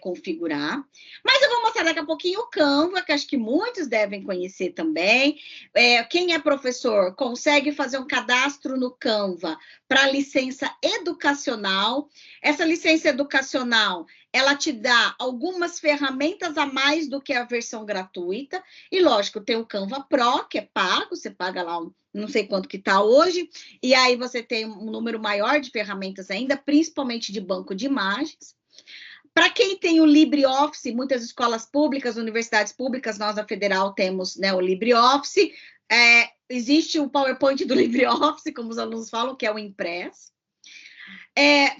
configurar. Mas eu vou mostrar daqui a pouquinho o Canva, que acho que muitos devem conhecer também. Quem é professor consegue fazer um cadastro no Canva para licença educacional. Essa licença educacional, ela te dá algumas ferramentas a mais do que a versão gratuita. E, lógico, tem o Canva Pro, que é pago, você paga lá não sei quanto que está hoje, e aí você tem um número maior de ferramentas ainda, principalmente de banco de imagens. Para quem tem o LibreOffice, muitas escolas públicas, universidades públicas, nós da Federal temos, né, o LibreOffice, existe o PowerPoint do LibreOffice, como os alunos falam, que é o impresso.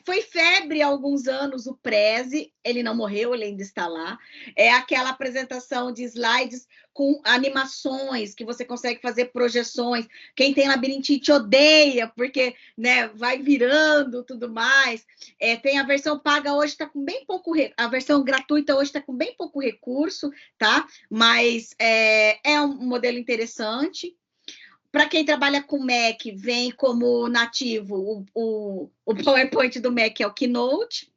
Foi febre há alguns anos o Prezi, ele não morreu, ele ainda está lá. É aquela apresentação de slides com animações, que você consegue fazer projeções. Quem tem labirintite odeia, porque, né, vai virando tudo mais. Tem a versão paga hoje, está com bem pouco... A versão gratuita hoje está com bem pouco recurso, tá? Mas é um modelo interessante. Para quem trabalha com Mac, vem como nativo o PowerPoint do Mac, é o Keynote.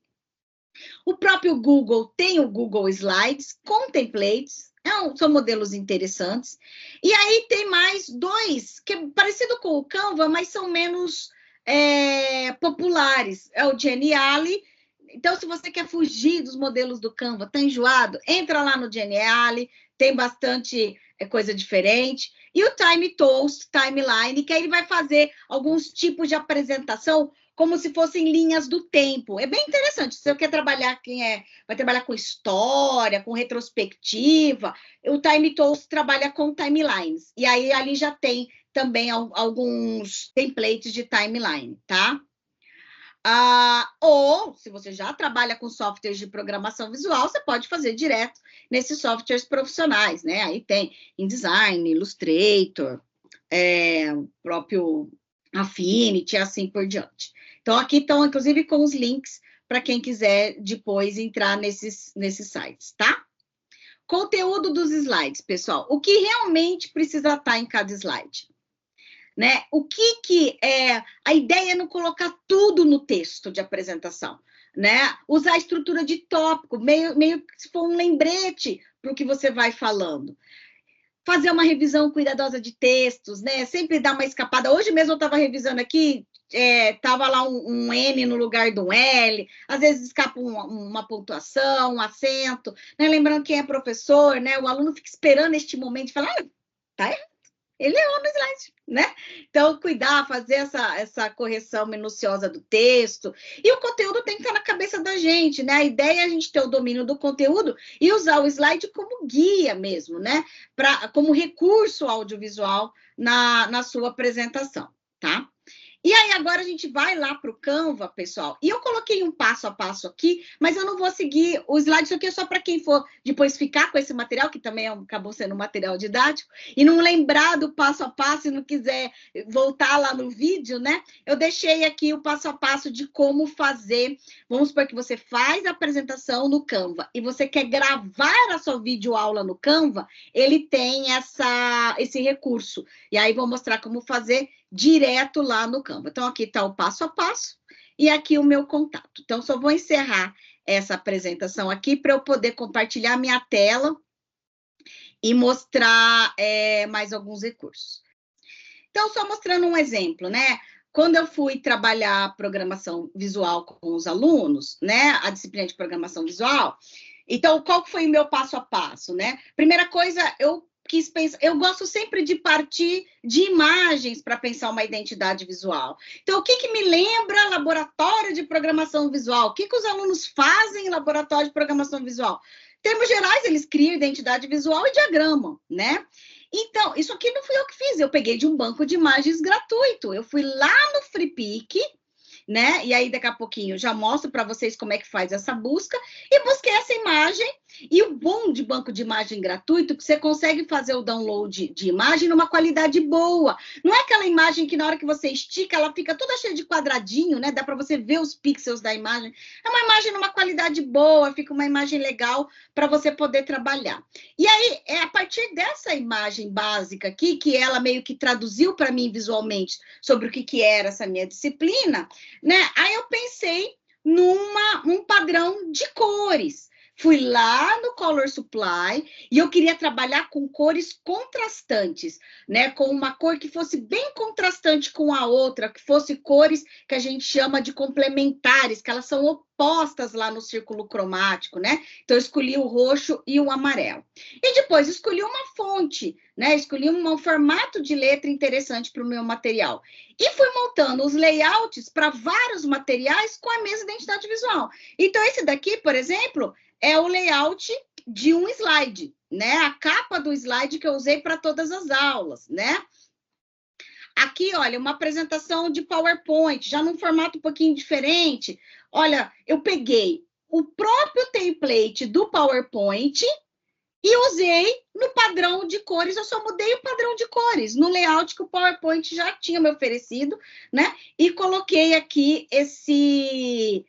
O próprio Google tem o Google Slides com templates, são modelos interessantes. E aí tem mais dois, que é parecido com o Canva, mas são menos populares. É o Geniali. Então, se você quer fugir dos modelos do Canva, tá enjoado, entra lá no Geniali, tem bastante coisa diferente. E o Time Toast, Timeline, que aí ele vai fazer alguns tipos de apresentação como se fossem linhas do tempo. É bem interessante. Se você quer trabalhar, vai trabalhar com história, com retrospectiva, o Time Toast trabalha com timelines. E aí ali já tem também alguns templates de timeline, tá? Ou, se você já trabalha com softwares de programação visual, você pode fazer direto nesses softwares profissionais, né? Aí tem InDesign, Illustrator, próprio Affinity, assim por diante. Então, aqui estão, inclusive, com os links para quem quiser depois entrar nesses sites, tá? Conteúdo dos slides, pessoal. O que realmente precisa estar em cada slide? Né? A ideia é não colocar tudo no texto de apresentação, né? Usar a estrutura de tópico, meio que se for um lembrete para o que você vai falando. Fazer uma revisão cuidadosa de textos, né? Sempre dar uma escapada. Hoje mesmo eu estava revisando aqui, estava lá um N no lugar de um L, às vezes escapa uma pontuação, um acento, né? Lembrando quem é professor, né? O aluno fica esperando este momento de falar, tá errado. Ele errou no slide, né? Então, cuidar, fazer essa correção minuciosa do texto. E o conteúdo tem que estar na cabeça da gente, né? A ideia é a gente ter o domínio do conteúdo e usar o slide como guia mesmo, né? Como recurso audiovisual na sua apresentação, tá? E aí, agora a gente vai lá para o Canva, pessoal. E eu coloquei um passo a passo aqui, mas eu não vou seguir o slide. Isso aqui é só para quem for depois ficar com esse material, que também acabou sendo um material didático, e não lembrar do passo a passo e não quiser voltar lá no vídeo, né? Eu deixei aqui o passo a passo de como fazer. Vamos supor que você faz a apresentação no Canva e você quer gravar a sua videoaula no Canva, ele tem esse recurso. E aí, vou mostrar como fazer direto lá no Canva. Então, aqui está o passo a passo e aqui o meu contato. Então, só vou encerrar essa apresentação aqui para eu poder compartilhar minha tela e mostrar mais alguns recursos. Então, só mostrando um exemplo, né? Quando eu fui trabalhar programação visual com os alunos, né? A disciplina de programação visual. Então, qual foi o meu passo a passo, né? Primeira coisa, eu quis pensar, eu gosto sempre de partir de imagens para pensar uma identidade visual. Então, o que me lembra laboratório de programação visual? O que os alunos fazem em laboratório de programação visual? Em termos gerais, eles criam identidade visual e diagramam, né? Então, isso aqui não fui eu que fiz, eu peguei de um banco de imagens gratuito. Eu fui lá no Freepik, né? E aí, daqui a pouquinho, eu já mostro para vocês como é que faz essa busca. E busquei essa imagem. E o bom de banco de imagem gratuito é que você consegue fazer o download de imagem numa qualidade boa. Não é aquela imagem que na hora que você estica, ela fica toda cheia de quadradinho, né? Dá para você ver os pixels da imagem. É uma imagem numa qualidade boa, fica uma imagem legal para você poder trabalhar. E aí, é a partir dessa imagem básica aqui, que ela meio que traduziu para mim visualmente sobre o que era essa minha disciplina, né? Aí eu pensei num padrão de cores. Fui lá no Color Supply e eu queria trabalhar com cores contrastantes, né? Com uma cor que fosse bem contrastante com a outra, que fosse cores que a gente chama de complementares, que elas são opostas lá no círculo cromático, né? Então, eu escolhi o roxo e o amarelo. E depois, escolhi uma fonte, né? Escolhi um formato de letra interessante para o meu material. E fui montando os layouts para vários materiais com a mesma identidade visual. Então, esse daqui, por exemplo, é o layout de um slide, né? A capa do slide que eu usei para todas as aulas, né? Aqui, olha, uma apresentação de PowerPoint, já num formato um pouquinho diferente. Olha, eu peguei o próprio template do PowerPoint e usei no padrão de cores, eu só mudei o padrão de cores, no layout que o PowerPoint já tinha me oferecido, né? E coloquei aqui esse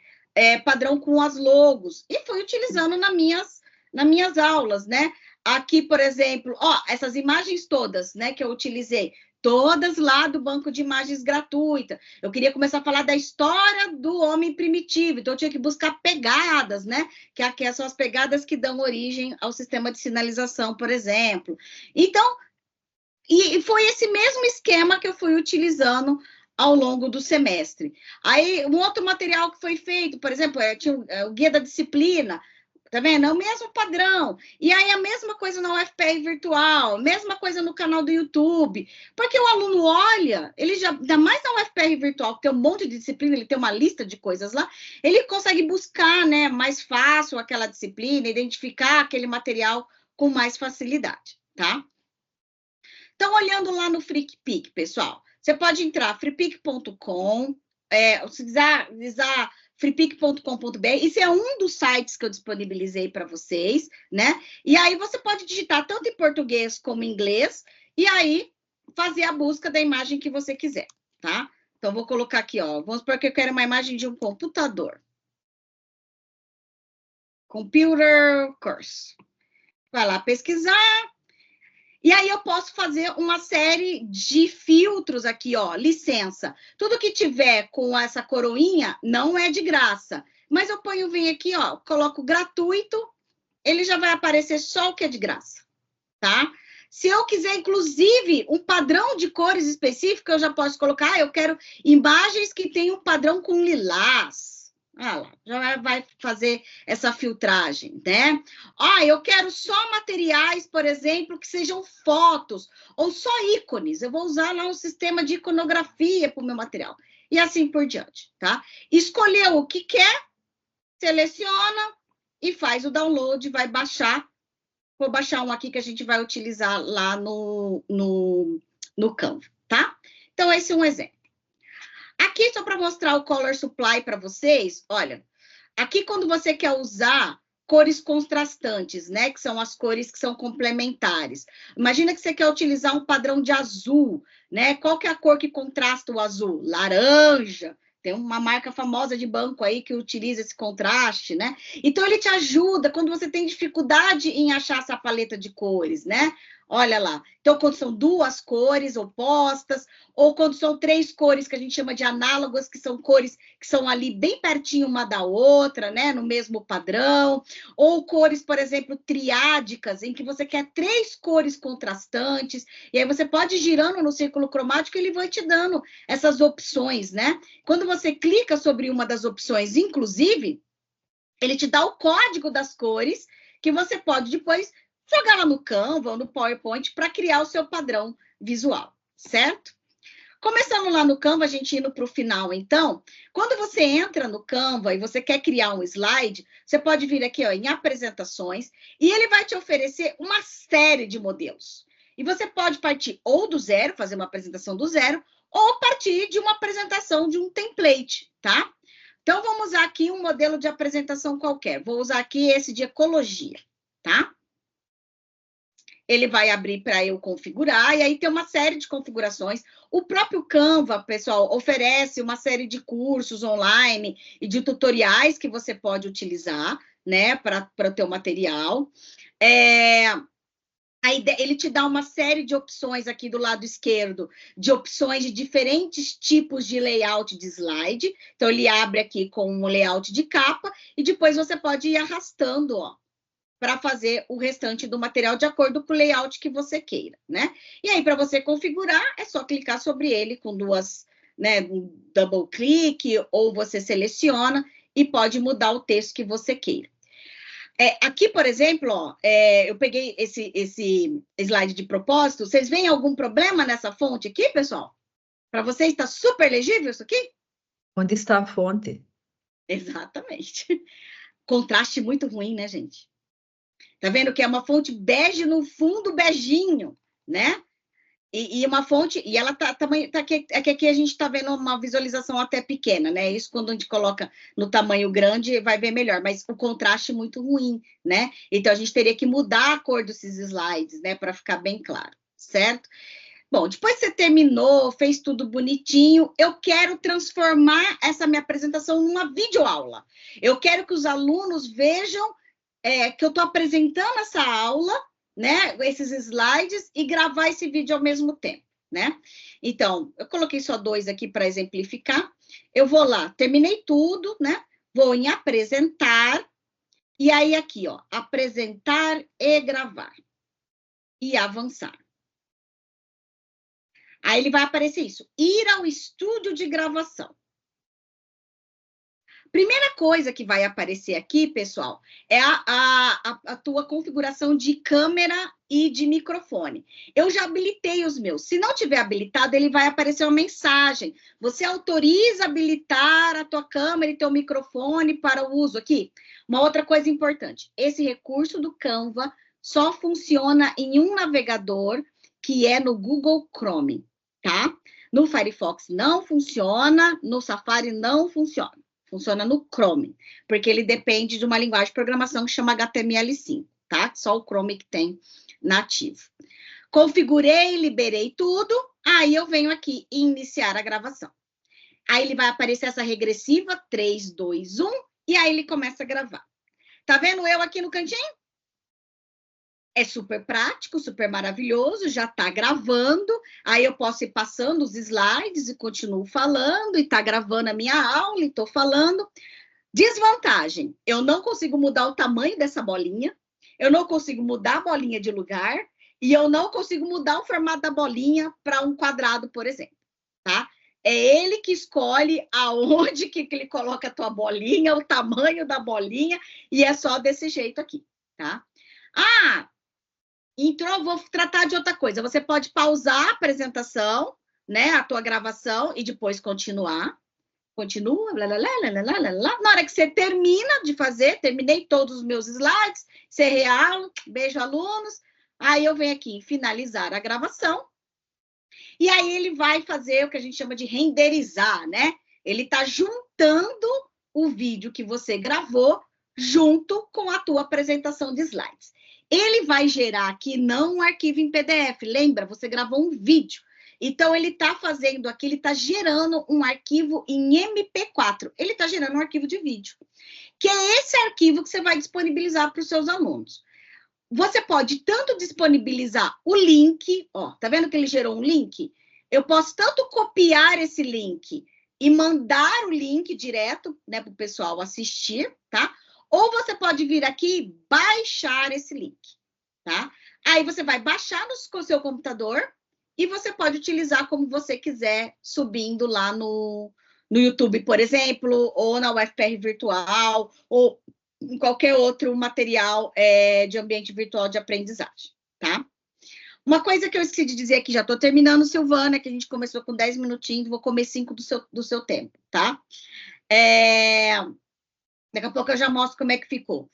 padrão com as logos, e fui utilizando nas minhas aulas, né? Aqui, por exemplo, ó, essas imagens todas, né, que eu utilizei, todas lá do banco de imagens gratuita. Eu queria começar a falar da história do homem primitivo, então eu tinha que buscar pegadas, né? Que são as pegadas que dão origem ao sistema de sinalização, por exemplo. Então, e foi esse mesmo esquema que eu fui utilizando ao longo do semestre. Aí, um outro material que foi feito, por exemplo, tinha o guia da disciplina, tá vendo? É o mesmo padrão. E aí, a mesma coisa na UFPR Virtual, mesma coisa no canal do YouTube. Porque o aluno olha, ele já, ainda mais na UFPR Virtual, que tem um monte de disciplina, ele tem uma lista de coisas lá, ele consegue buscar, né, mais fácil aquela disciplina, identificar aquele material com mais facilidade, tá? Então, olhando lá no FreePic, pessoal, você pode entrar freepik.com, se quiser freepik.com.br, isso é um dos sites que eu disponibilizei para vocês, né? E aí você pode digitar tanto em português como em inglês, e aí fazer a busca da imagem que você quiser, tá? Então, vou colocar aqui, ó, vamos supor que eu quero uma imagem de um computador. Computer course. Vai lá pesquisar. E aí eu posso fazer uma série de filtros aqui, ó, licença. Tudo que tiver com essa coroinha não é de graça. Mas eu vem aqui, ó, coloco gratuito, ele já vai aparecer só o que é de graça, tá? Se eu quiser, inclusive, um padrão de cores específico, eu já posso colocar, eu quero imagens que tenham um padrão com lilás. Ah lá, já vai fazer essa filtragem, né? Eu quero só materiais, por exemplo, que sejam fotos ou só ícones. Eu vou usar lá um sistema de iconografia para o meu material. E assim por diante, tá? Escolheu o que quer, seleciona e faz o download, vai baixar. Vou baixar um aqui que a gente vai utilizar lá no Canva, tá? Então, esse é um exemplo. Aqui, só para mostrar o Color Supply para vocês, olha, aqui quando você quer usar cores contrastantes, né, que são as cores que são complementares. Imagina que você quer utilizar um padrão de azul, né? Qual que é a cor que contrasta o azul? Laranja. Tem uma marca famosa de banco aí que utiliza esse contraste, né? Então, ele te ajuda quando você tem dificuldade em achar essa paleta de cores, né? Olha lá. Então, quando são duas cores opostas, ou quando são três cores que a gente chama de análogas, que são cores que são ali bem pertinho uma da outra, né? No mesmo padrão. Ou cores, por exemplo, triádicas, em que você quer três cores contrastantes. E aí você pode ir girando no círculo cromático e ele vai te dando essas opções, né? Quando você clica sobre uma das opções, inclusive, ele te dá o código das cores que você pode depois jogar lá no Canva ou no PowerPoint para criar o seu padrão visual, certo? Começando lá no Canva, a gente indo para o final, então, quando você entra no Canva e você quer criar um slide, você pode vir aqui, ó, em apresentações, e ele vai te oferecer uma série de modelos. E você pode partir ou do zero, fazer uma apresentação do zero, ou partir de uma apresentação de um template, tá? Então, vamos usar aqui um modelo de apresentação qualquer. Vou usar aqui esse de ecologia, tá? Ele vai abrir para eu configurar, e aí tem uma série de configurações. O próprio Canva, pessoal, oferece uma série de cursos online e de tutoriais que você pode utilizar, né, para o teu material. Ele te dá uma série de opções aqui do lado esquerdo, de opções de diferentes tipos de layout de slide. Então, ele abre aqui com um layout de capa e depois você pode ir arrastando, ó, para fazer o restante do material de acordo com o layout que você queira, né? E aí, para você configurar, é só clicar sobre ele com duas, né, um double clique, ou você seleciona e pode mudar o texto que você queira. Aqui, por exemplo, ó, eu peguei esse slide de propósito. Vocês veem algum problema nessa fonte aqui, pessoal? Para vocês está super legível isso aqui? Onde está a fonte? Exatamente. Contraste muito ruim, né, gente? Tá vendo que é uma fonte bege no fundo beijinho, né? E uma fonte, e ela tá aqui, é que aqui a gente tá vendo uma visualização até pequena, né? Isso quando a gente coloca no tamanho grande vai ver melhor, mas o contraste é muito ruim, né? Então a gente teria que mudar a cor desses slides, né? Para ficar bem claro, certo? Bom, depois que você terminou, fez tudo bonitinho, eu quero transformar essa minha apresentação numa videoaula. Eu quero que os alunos vejam que eu estou apresentando essa aula, né, esses slides, e gravar esse vídeo ao mesmo tempo, né? Então, eu coloquei só 2 aqui para exemplificar. Eu vou lá, terminei tudo, né? Vou em apresentar, e aí aqui, ó, apresentar e gravar. E avançar. Aí ele vai aparecer isso, ir ao estúdio de gravação. Primeira coisa que vai aparecer aqui, pessoal, é a tua configuração de câmera e de microfone. Eu já habilitei os meus. Se não tiver habilitado, ele vai aparecer uma mensagem. Você autoriza habilitar a tua câmera e teu microfone para o uso aqui? Uma outra coisa importante, esse recurso do Canva só funciona em um navegador, que é no Google Chrome, tá? No Firefox não funciona, no Safari não funciona. Funciona no Chrome, porque ele depende de uma linguagem de programação que chama HTML5, tá? Só o Chrome que tem nativo. Configurei, liberei tudo, aí eu venho aqui e iniciar a gravação. Aí ele vai aparecer essa regressiva, 3, 2, 1, e aí ele começa a gravar. Tá vendo eu aqui no cantinho? É super prático, super maravilhoso, já está gravando, aí eu posso ir passando os slides e continuo falando, e está gravando a minha aula, e estou falando. Desvantagem, eu não consigo mudar o tamanho dessa bolinha, eu não consigo mudar a bolinha de lugar, e eu não consigo mudar o formato da bolinha para um quadrado, por exemplo, tá? É ele que escolhe aonde que ele coloca a tua bolinha, o tamanho da bolinha, e é só desse jeito aqui, tá? Então, vou tratar de outra coisa. Você pode pausar a apresentação, né, a tua gravação, e depois continuar. Continua, lá. Na hora que você termina de fazer, terminei todos os meus slides, encerrei a aula, beijo, alunos. Aí eu venho aqui em finalizar a gravação. E aí ele vai fazer o que a gente chama de renderizar, né? Ele está juntando o vídeo que você gravou junto com a tua apresentação de slides. Ele vai gerar aqui não um arquivo em PDF, lembra? Você gravou um vídeo. Então, ele está fazendo aqui, ele está gerando um arquivo em MP4. Ele está gerando um arquivo de vídeo, que é esse arquivo que você vai disponibilizar para os seus alunos. Você pode tanto disponibilizar o link, ó, tá vendo que ele gerou um link? Eu posso tanto copiar esse link e mandar o link direto, né, para o pessoal assistir, tá? Ou você pode vir aqui e baixar esse link, tá? Aí você vai baixar no seu computador e você pode utilizar como você quiser, subindo lá no YouTube, por exemplo, ou na UFPR Virtual, ou em qualquer outro material de ambiente virtual de aprendizagem, tá? Uma coisa que eu esqueci de dizer aqui, já estou terminando, Silvana, que a gente começou com 10 minutinhos, vou comer 5 do seu tempo, tá? Daqui a pouco eu já mostro como é que ficou.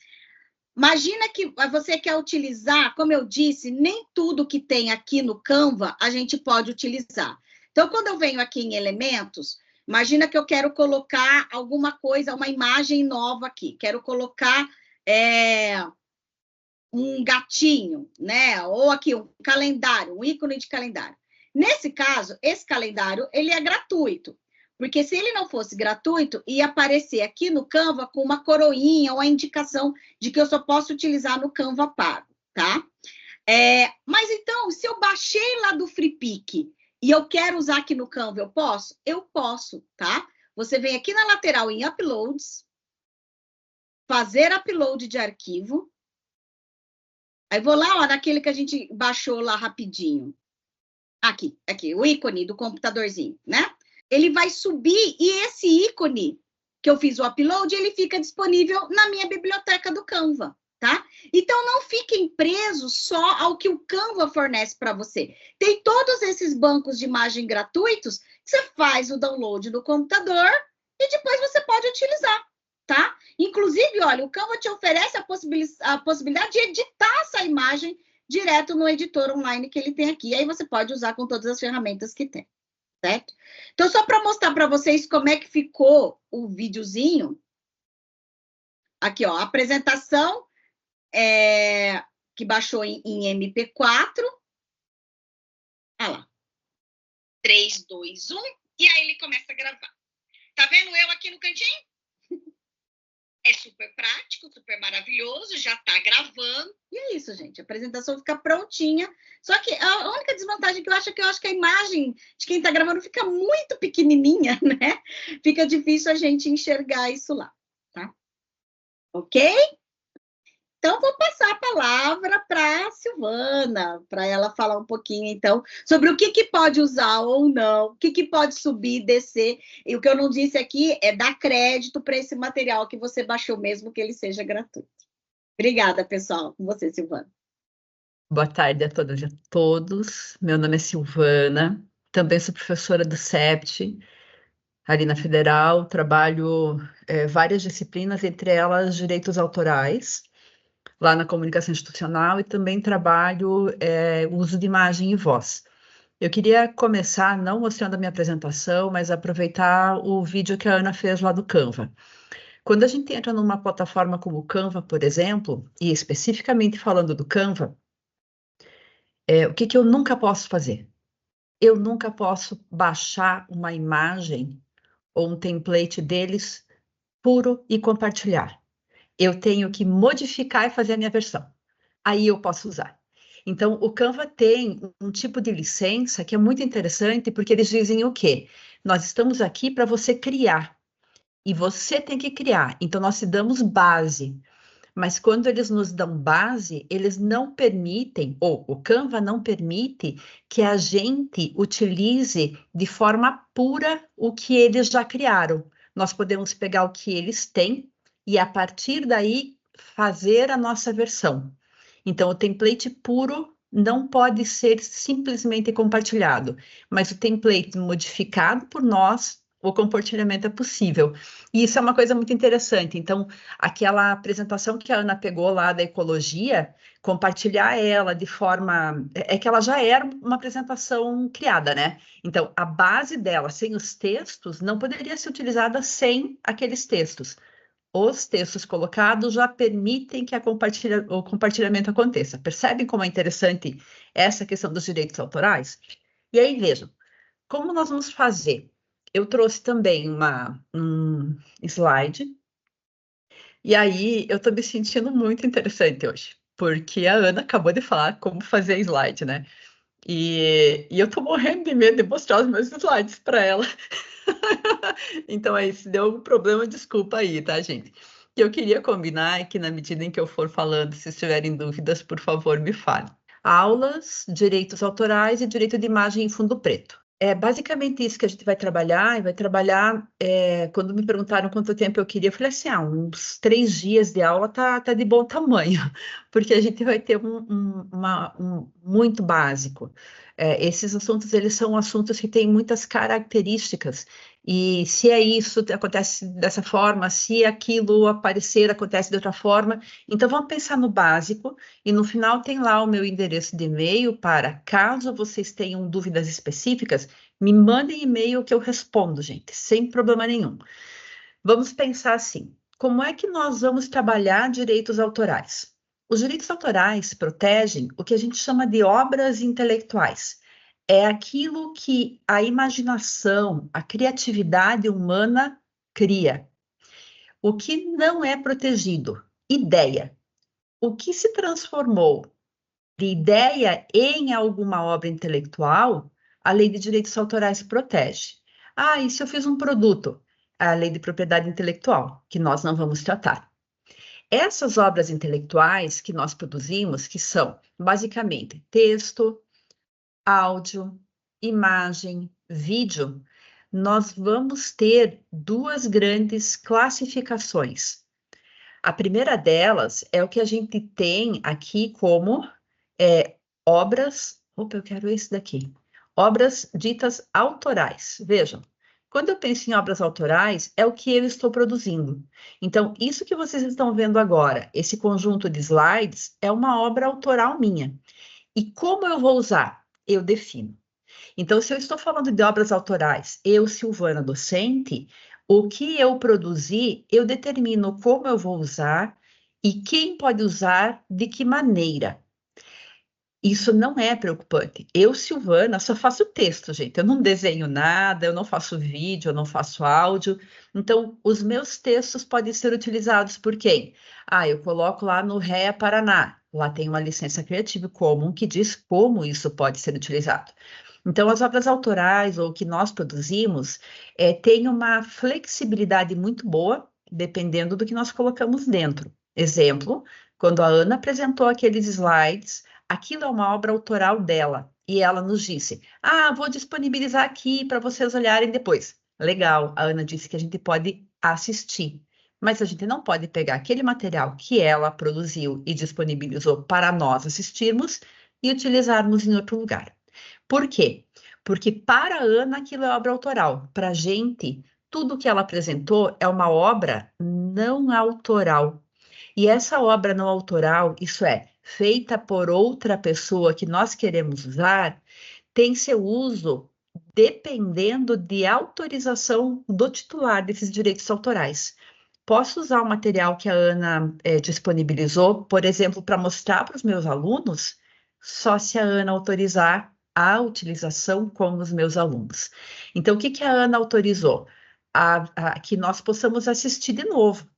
Imagina que você quer utilizar, como eu disse, nem tudo que tem aqui no Canva a gente pode utilizar. Então, quando eu venho aqui em elementos, imagina que eu quero colocar alguma coisa, uma imagem nova aqui. Quero colocar um gatinho, né? Ou aqui um calendário, um ícone de calendário. Nesse caso, esse calendário, ele é gratuito. Porque se ele não fosse gratuito, ia aparecer aqui no Canva com uma coroinha ou a indicação de que eu só posso utilizar no Canva pago, tá? Mas então, se eu baixei lá do FreePic e eu quero usar aqui no Canva, eu posso? Eu posso, tá? Você vem aqui na lateral em Uploads, fazer upload de arquivo. Aí vou lá, ó, naquele que a gente baixou lá rapidinho. Aqui, o ícone do computadorzinho, né? Ele vai subir e esse ícone que eu fiz o upload, ele fica disponível na minha biblioteca do Canva, tá? Então, não fiquem presos só ao que o Canva fornece para você. Tem todos esses bancos de imagem gratuitos que você faz o download no computador e depois você pode utilizar, tá? Inclusive, olha, o Canva te oferece a possibilidade de editar essa imagem direto no editor online que ele tem aqui. E aí você pode usar com todas as ferramentas que tem, certo? Então, só para mostrar para vocês como é que ficou o videozinho. Aqui, ó, a apresentação que baixou em MP4. Olha lá. 3, 2, 1. E aí ele começa a gravar. Tá vendo eu aqui no cantinho? É super prático, super maravilhoso, já tá gravando. E é isso, gente. A apresentação fica prontinha. Só que a única desvantagem que eu acho é que a imagem de quem tá gravando fica muito pequenininha, né? Fica difícil a gente enxergar isso lá, tá? Ok? Então, vou passar a palavra para a Silvana, para ela falar um pouquinho, então, sobre o que pode usar ou não, o que pode subir, descer. E o que eu não disse aqui é dar crédito para esse material que você baixou, mesmo que ele seja gratuito. Obrigada, pessoal. Com você, Silvana. Boa tarde a todas e a todos. Meu nome é Silvana, também sou professora do CEPT, ali na Federal. Trabalho várias disciplinas, entre elas direitos autorais, lá na comunicação institucional, e também trabalho o uso de imagem e voz. Eu queria começar não mostrando a minha apresentação, mas aproveitar o vídeo que a Ana fez lá do Canva. Quando a gente entra numa plataforma como o Canva, por exemplo, e especificamente falando do Canva, o que eu nunca posso fazer? Eu nunca posso baixar uma imagem ou um template deles puro e compartilhar. Eu tenho que modificar e fazer a minha versão. Aí eu posso usar. Então, o Canva tem um tipo de licença que é muito interessante, porque eles dizem o quê? Nós estamos aqui para você criar, e você tem que criar. Então, nós te damos base. Mas quando eles nos dão base, eles não permitem, ou o Canva não permite, que a gente utilize de forma pura o que eles já criaram. Nós podemos pegar o que eles têm e, a partir daí, fazer a nossa versão. Então, o template puro não pode ser simplesmente compartilhado, mas o template modificado por nós, o compartilhamento é possível. E isso é uma coisa muito interessante. Então, aquela apresentação que a Ana pegou lá da ecologia, compartilhar ela de forma... É que ela já era uma apresentação criada, né? Então, a base dela, sem os textos, não poderia ser utilizada sem aqueles textos. Os textos colocados já permitem que o compartilhamento aconteça. Percebem como é interessante essa questão dos direitos autorais? E aí, vejam, como nós vamos fazer? Eu trouxe também um slide, e aí eu estou me sentindo muito interessante hoje, porque a Ana acabou de falar como fazer slide, né? E eu estou morrendo de medo de mostrar os meus slides para ela. Então, aí, se deu algum problema, desculpa aí, tá, gente? E eu queria combinar que, na medida em que eu for falando, se tiverem dúvidas, por favor, me falem. Aulas, direitos autorais e direito de imagem em fundo preto. É basicamente isso que a gente vai trabalhar, quando me perguntaram quanto tempo eu queria, eu falei assim, uns 3 dias de aula tá de bom tamanho, porque a gente vai ter um muito básico. Esses assuntos, eles são assuntos que têm muitas características, e se é isso, acontece dessa forma, se aquilo aparecer, acontece de outra forma. Então, vamos pensar no básico, e no final tem lá o meu endereço de e-mail para, caso vocês tenham dúvidas específicas, me mandem e-mail que eu respondo, gente, sem problema nenhum. Vamos pensar assim, como é que nós vamos trabalhar direitos autorais? Os direitos autorais protegem o que a gente chama de obras intelectuais. É aquilo que a imaginação, a criatividade humana cria. O que não é protegido? Ideia. O que se transformou de ideia em alguma obra intelectual, a lei de direitos autorais protege. Ah, e se eu fiz um produto? A lei de propriedade intelectual, que nós não vamos tratar. Essas obras intelectuais que nós produzimos, que são basicamente texto, áudio, imagem, vídeo, nós vamos ter duas grandes classificações. A primeira delas é o que a gente tem aqui como obras. Opa, eu quero esse daqui. Obras ditas autorais. Vejam, quando eu penso em obras autorais, é o que eu estou produzindo. Então, isso que vocês estão vendo agora, esse conjunto de slides, é uma obra autoral minha. E como eu vou usar? Eu defino. Então, se eu estou falando de obras autorais, eu, Silvana, docente, o que eu produzi, eu determino como eu vou usar e quem pode usar de que maneira. Isso não é preocupante. Eu, Silvana, só faço texto, gente. Eu não desenho nada, eu não faço vídeo, eu não faço áudio. Então, os meus textos podem ser utilizados por quem? Ah, eu coloco lá no REA Paraná. Lá tem uma licença Creative Commons que diz como isso pode ser utilizado. Então, as obras autorais ou que nós produzimos têm uma flexibilidade muito boa, dependendo do que nós colocamos dentro. Exemplo, quando a Ana apresentou aqueles slides, aquilo é uma obra autoral dela. E ela nos disse, vou disponibilizar aqui para vocês olharem depois. Legal, a Ana disse que a gente pode assistir. Mas a gente não pode pegar aquele material que ela produziu e disponibilizou para nós assistirmos e utilizarmos em outro lugar. Por quê? Porque para a Ana aquilo é obra autoral. Para a gente, tudo que ela apresentou é uma obra não autoral. E essa obra não autoral, isso é, feita por outra pessoa que nós queremos usar, tem seu uso dependendo de autorização do titular desses direitos autorais. Posso usar o material que a Ana disponibilizou, por exemplo, para mostrar para os meus alunos, só se a Ana autorizar a utilização com os meus alunos. Então, o que a Ana autorizou? Que nós possamos assistir de novo.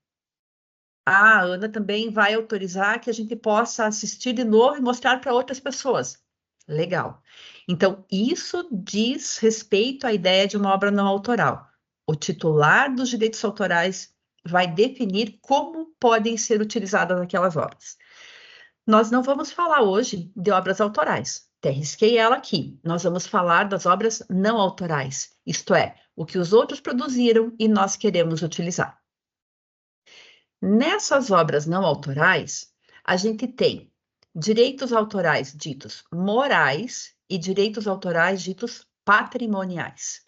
A Ana também vai autorizar que a gente possa assistir de novo e mostrar para outras pessoas. Legal. Então, isso diz respeito à ideia de uma obra não autoral. O titular dos direitos autorais vai definir como podem ser utilizadas aquelas obras. Nós não vamos falar hoje de obras autorais. Até risquei ela aqui. Nós vamos falar das obras não autorais, isto é, o que os outros produziram e nós queremos utilizar. Nessas obras não autorais, a gente tem direitos autorais ditos morais e direitos autorais ditos patrimoniais.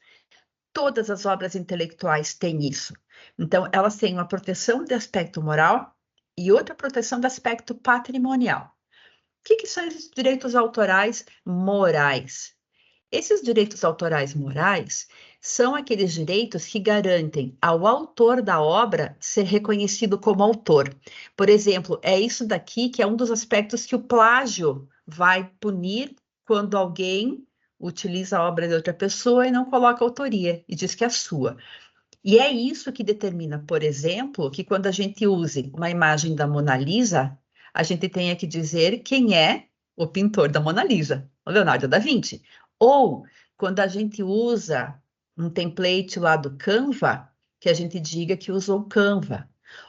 Todas as obras intelectuais têm isso. Então, elas têm uma proteção de aspecto moral e outra proteção de aspecto patrimonial. O que são esses direitos autorais morais? Esses direitos autorais morais são aqueles direitos que garantem ao autor da obra ser reconhecido como autor. Por exemplo, é isso daqui que é um dos aspectos que o plágio vai punir quando alguém utiliza a obra de outra pessoa e não coloca autoria e diz que é sua. E é isso que determina, por exemplo, que quando a gente use uma imagem da Mona Lisa, a gente tenha que dizer quem é o pintor da Mona Lisa, o Leonardo da Vinci. Ou, quando a gente usa um template lá do Canva, que a gente diga que usou Canva.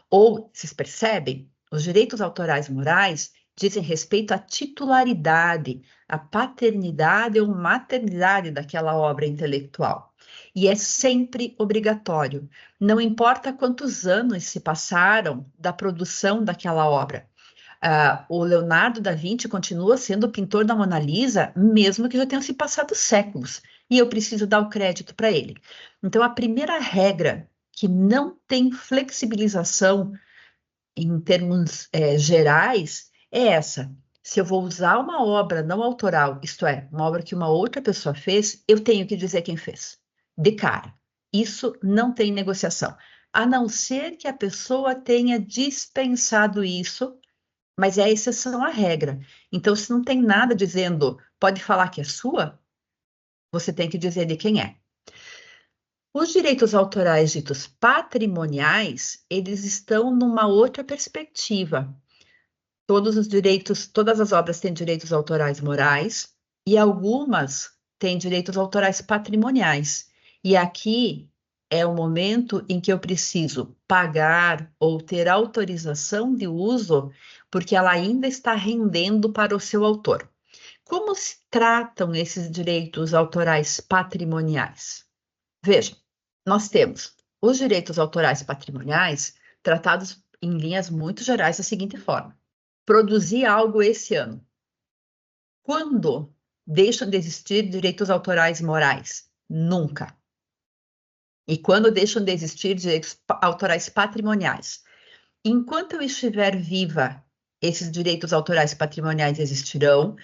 Ou, vocês percebem? Os direitos autorais morais dizem respeito à titularidade, à paternidade ou maternidade daquela obra intelectual. E é sempre obrigatório. Não importa quantos anos se passaram da produção daquela obra. O Leonardo da Vinci continua sendo o pintor da Mona Lisa, mesmo que já tenham se passado séculos, e eu preciso dar o crédito para ele. Então, a primeira regra que não tem flexibilização em termos gerais é essa. Se eu vou usar uma obra não autoral, isto é, uma obra que uma outra pessoa fez, eu tenho que dizer quem fez, de cara. Isso não tem negociação, a não ser que a pessoa tenha dispensado isso, mas é a exceção à regra. Então, se não tem nada dizendo, pode falar que é sua, você tem que dizer de quem é. Os direitos autorais ditos patrimoniais, eles estão numa outra perspectiva. todos os direitos, todas as obras têm direitos autorais morais e algumas têm direitos autorais patrimoniais. E aqui é o momento em que eu preciso pagar ou ter autorização de uso, porque ela ainda está rendendo para o seu autor. Como se tratam esses direitos autorais patrimoniais? Veja, nós temos os direitos autorais patrimoniais tratados em linhas muito gerais da seguinte forma: produzir algo esse ano. Quando deixam de existir direitos autorais morais? Nunca. E quando deixam de existir direitos autorais patrimoniais? Enquanto eu estiver viva, esses direitos autorais patrimoniais existirão,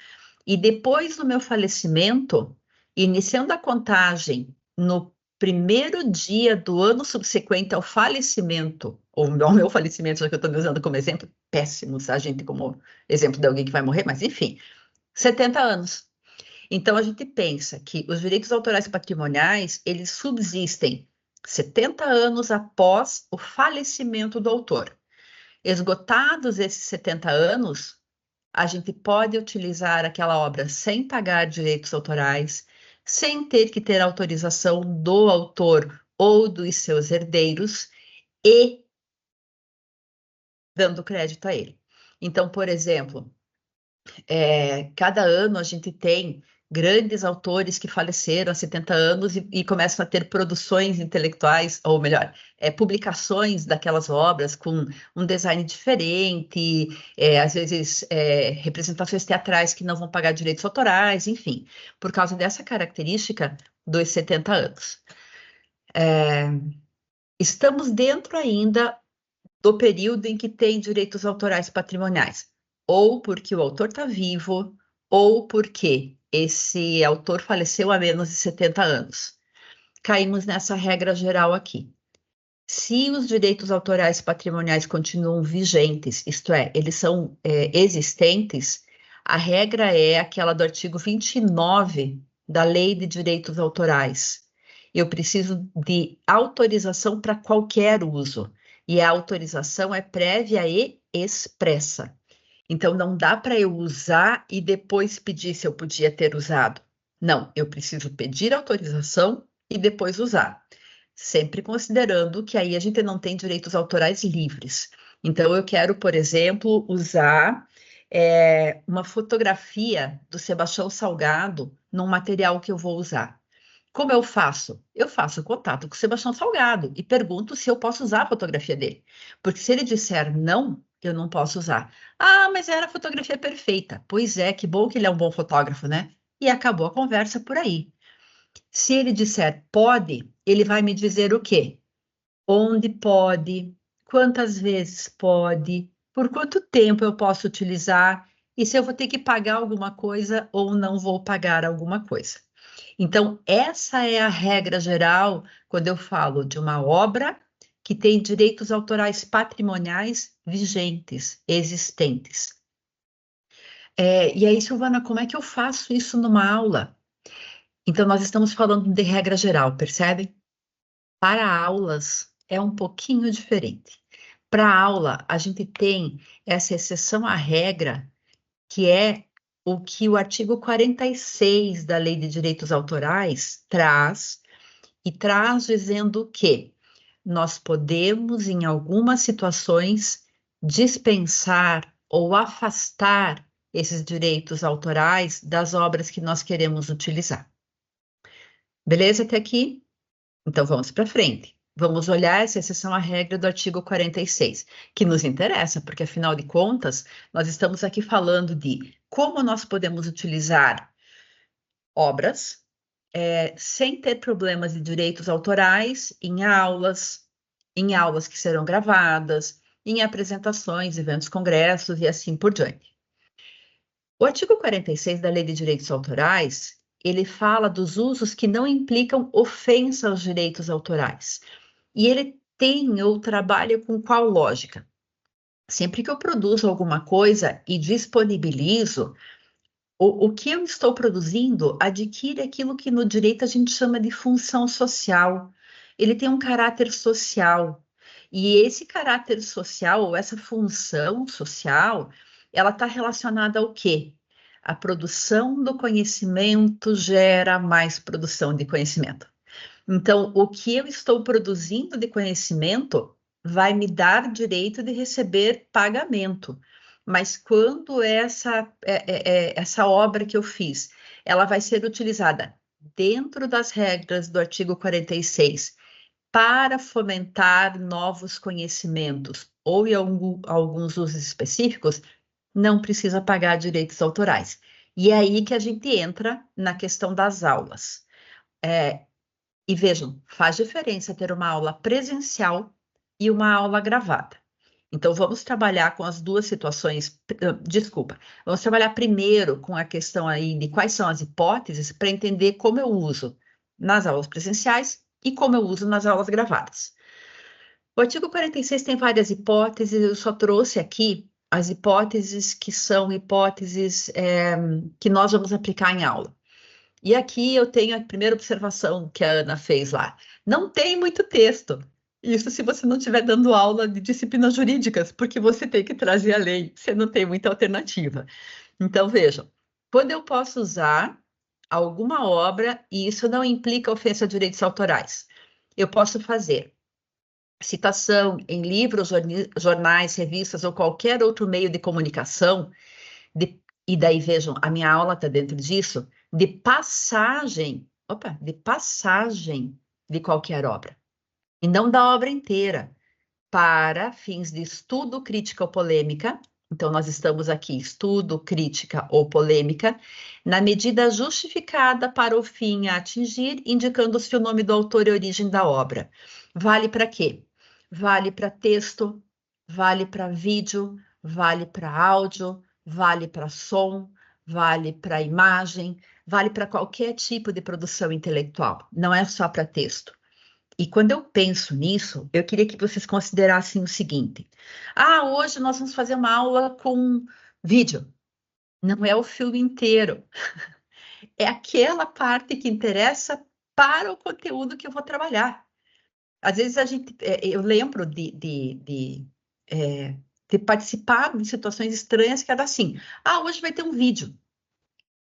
e depois do meu falecimento, iniciando a contagem no primeiro dia do ano subsequente ao falecimento, ou ao meu falecimento, já que eu estou me usando como exemplo, péssimo, a gente como exemplo de alguém que vai morrer, mas enfim, 70 anos. Então, a gente pensa que os direitos autorais patrimoniais, eles subsistem 70 anos após o falecimento do autor. Esgotados esses 70 anos, a gente pode utilizar aquela obra sem pagar direitos autorais, sem ter que ter autorização do autor ou dos seus herdeiros e dando crédito a ele. Então, por exemplo, cada ano a gente tem grandes autores que faleceram há 70 anos e começam a ter produções intelectuais, ou melhor, publicações daquelas obras com um design diferente, às vezes representações teatrais que não vão pagar direitos autorais, enfim, por causa dessa característica dos 70 anos. Estamos dentro ainda do período em que tem direitos autorais patrimoniais, ou porque o autor está vivo, ou porque esse autor faleceu há menos de 70 anos. Caímos nessa regra geral aqui. Se os direitos autorais patrimoniais continuam vigentes, isto é, eles são existentes, a regra é aquela do artigo 29 da Lei de Direitos Autorais. Eu preciso de autorização para qualquer uso, e a autorização é prévia e expressa. Então, não dá para eu usar e depois pedir se eu podia ter usado. Não, eu preciso pedir autorização e depois usar. Sempre considerando que aí a gente não tem direitos autorais livres. Então, eu quero, por exemplo, usar uma fotografia do Sebastião Salgado num material que eu vou usar. Como eu faço? Eu faço contato com o Sebastião Salgado e pergunto se eu posso usar a fotografia dele. Porque se ele disser não, eu não posso usar. Ah, mas era a fotografia perfeita. Pois é, que bom que ele é um bom fotógrafo, né? E acabou a conversa por aí. Se ele disser pode, ele vai me dizer o quê? Onde pode, quantas vezes pode, por quanto tempo eu posso utilizar e se eu vou ter que pagar alguma coisa ou não vou pagar alguma coisa. Então, essa é a regra geral quando eu falo de uma obra que tem direitos autorais patrimoniais vigentes, existentes. E aí, Silvana, como é que eu faço isso numa aula? Então, nós estamos falando de regra geral, percebem? Para aulas, é um pouquinho diferente. Para aula, a gente tem essa exceção à regra, que é o que o artigo 46 da Lei de Direitos Autorais traz, e traz dizendo que nós podemos, em algumas situações, dispensar ou afastar esses direitos autorais das obras que nós queremos utilizar. Beleza até aqui? Então vamos para frente. Vamos olhar essa exceção à regra do artigo 46, que nos interessa, porque afinal de contas, nós estamos aqui falando de como nós podemos utilizar obras sem ter problemas de direitos autorais em aulas que serão gravadas, em apresentações, eventos, congressos e assim por diante. O artigo 46 da Lei de Direitos Autorais, ele fala dos usos que não implicam ofensa aos direitos autorais. E ele tem ou trabalha com qual lógica? Sempre que eu produzo alguma coisa e disponibilizo, o que eu estou produzindo adquire aquilo que no direito a gente chama de função social. Ele tem um caráter social. E esse caráter social, ou essa função social, ela está relacionada ao quê? A produção do conhecimento gera mais produção de conhecimento. Então, o que eu estou produzindo de conhecimento vai me dar direito de receber pagamento. Mas quando essa obra que eu fiz, ela vai ser utilizada dentro das regras do artigo 46 para fomentar novos conhecimentos ou em alguns usos específicos, não precisa pagar direitos autorais. E é aí que a gente entra na questão das aulas. E vejam, faz diferença ter uma aula presencial e uma aula gravada. Então, vamos trabalhar com as duas situações. Desculpa, vamos trabalhar primeiro com a questão aí de quais são as hipóteses para entender como eu uso nas aulas presenciais e como eu uso nas aulas gravadas. O artigo 46 tem várias hipóteses, eu só trouxe aqui as hipóteses que são hipóteses que nós vamos aplicar em aula. E aqui eu tenho a primeira observação que a Ana fez lá. Não tem muito texto. Isso se você não estiver dando aula de disciplinas jurídicas, porque você tem que trazer a lei, você não tem muita alternativa. Então, vejam, quando eu posso usar alguma obra, e isso não implica ofensa a direitos autorais, eu posso fazer citação em livros, jornais, revistas ou qualquer outro meio de comunicação, e daí, vejam, a minha aula está dentro disso, de passagem de qualquer obra, e não da obra inteira, para fins de estudo, crítica ou polêmica. Então, nós estamos aqui, estudo, crítica ou polêmica, na medida justificada para o fim a atingir, indicando-se o nome do autor e a origem da obra. Vale para quê? Vale para texto, vale para vídeo, vale para áudio, vale para som, vale para imagem, vale para qualquer tipo de produção intelectual, não é só para texto. E quando eu penso nisso, eu queria que vocês considerassem o seguinte: hoje nós vamos fazer uma aula com vídeo. Não é o filme inteiro. É aquela parte que interessa para o conteúdo que eu vou trabalhar. Às vezes eu lembro de ter participado de situações estranhas que era assim: hoje vai ter um vídeo.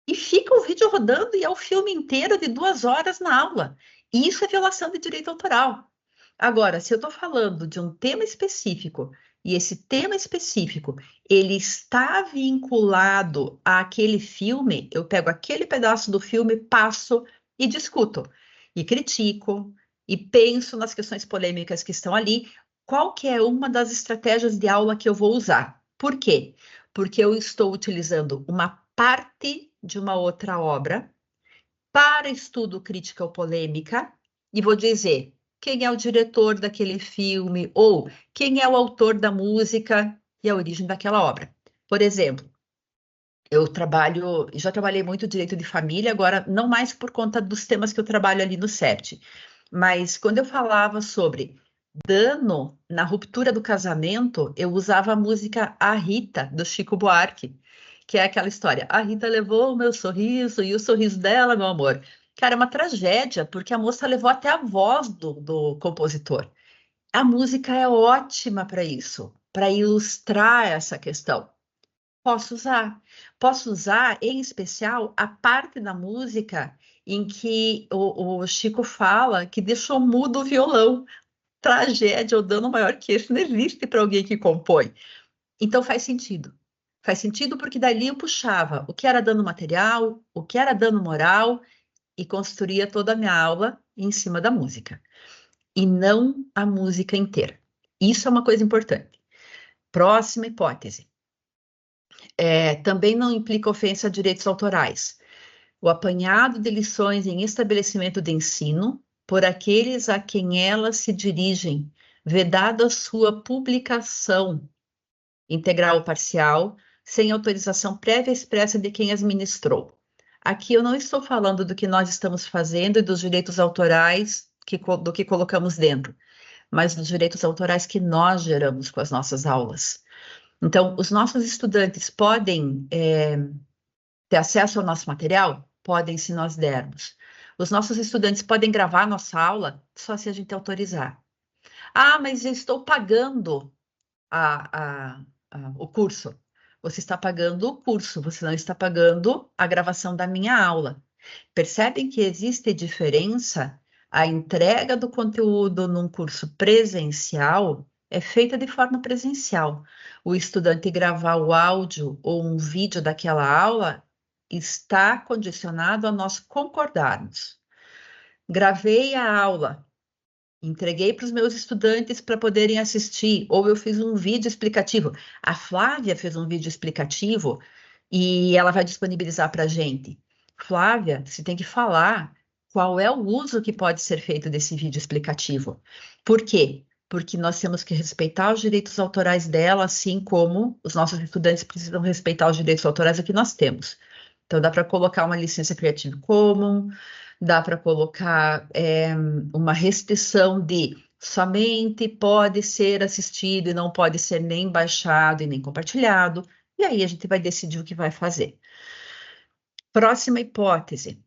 E fica o vídeo rodando e é o filme inteiro de 2 horas na aula. E isso é violação de direito autoral. Agora, se eu estou falando de um tema específico, e esse tema específico, ele está vinculado àquele filme, eu pego aquele pedaço do filme, passo e discuto, e critico, e penso nas questões polêmicas que estão ali, qual que é uma das estratégias de aula que eu vou usar. Por quê? Porque eu estou utilizando uma parte de uma outra obra para estudo, crítica ou polêmica, e vou dizer quem é o diretor daquele filme, ou quem é o autor da música e a origem daquela obra. Por exemplo, já trabalhei muito direito de família, agora não mais por conta dos temas que eu trabalho ali no CERT, mas quando eu falava sobre dano na ruptura do casamento, eu usava a música A Rita, do Chico Buarque, que é aquela história: a Rita levou o meu sorriso e o sorriso dela, meu amor. Cara, é uma tragédia, porque a moça levou até a voz do compositor. A música é ótima para isso, para ilustrar essa questão. Posso usar, em especial, a parte da música em que o Chico fala que deixou mudo o violão. Tragédia ou dano maior que esse não existe para alguém que compõe. Então faz sentido. Faz sentido porque dali eu puxava o que era dano material, o que era dano moral, e construía toda a minha aula em cima da música. E não a música inteira. Isso é uma coisa importante. Próxima hipótese. Também não implica ofensa a direitos autorais. O apanhado de lições em estabelecimento de ensino por aqueles a quem elas se dirigem, vedada a sua publicação integral ou parcial, sem autorização prévia expressa de quem as ministrou. Aqui eu não estou falando do que nós estamos fazendo e dos direitos autorais do que colocamos dentro, mas dos direitos autorais que nós geramos com as nossas aulas. Então, os nossos estudantes podem ter acesso ao nosso material? Podem, se nós dermos. Os nossos estudantes podem gravar nossa aula só se a gente autorizar. Mas eu estou pagando o curso. você está pagando o curso, você não está pagando a gravação da minha aula. Percebem que existe diferença? A entrega do conteúdo num curso presencial é feita de forma presencial. O estudante gravar o áudio ou um vídeo daquela aula está condicionado a nós concordarmos. Gravei a aula, entreguei para os meus estudantes para poderem assistir, ou eu fiz um vídeo explicativo. A Flávia fez um vídeo explicativo e ela vai disponibilizar para a gente. Flávia, você tem que falar qual é o uso que pode ser feito desse vídeo explicativo. Por quê? Porque nós temos que respeitar os direitos autorais dela, assim como os nossos estudantes precisam respeitar os direitos autorais que nós temos. Então, dá para colocar uma licença Creative Commons, dá para colocar uma restrição de somente pode ser assistido e não pode ser nem baixado e nem compartilhado, e aí a gente vai decidir o que vai fazer. Próxima hipótese.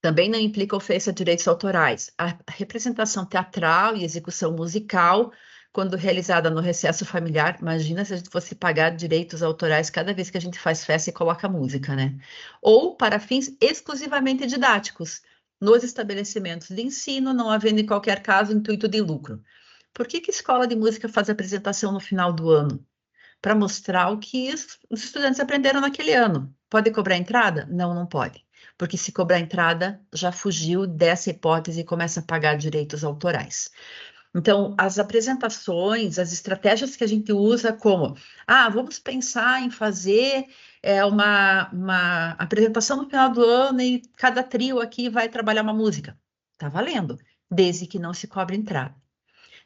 Também não implica ofensa a direitos autorais. A representação teatral e execução musical, quando realizada no recesso familiar, imagina se a gente fosse pagar direitos autorais cada vez que a gente faz festa e coloca música, né? Ou para fins exclusivamente didáticos, nos estabelecimentos de ensino, não havendo em qualquer caso intuito de lucro. Por que a escola de música faz apresentação no final do ano? Para mostrar o que os estudantes aprenderam naquele ano. Pode cobrar entrada? Não, não pode. Porque se cobrar entrada, já fugiu dessa hipótese e começa a pagar direitos autorais. Então, as apresentações, as estratégias que a gente usa como, vamos pensar em fazer uma apresentação no final do ano e cada trio aqui vai trabalhar uma música. Tá valendo, desde que não se cobre entrada.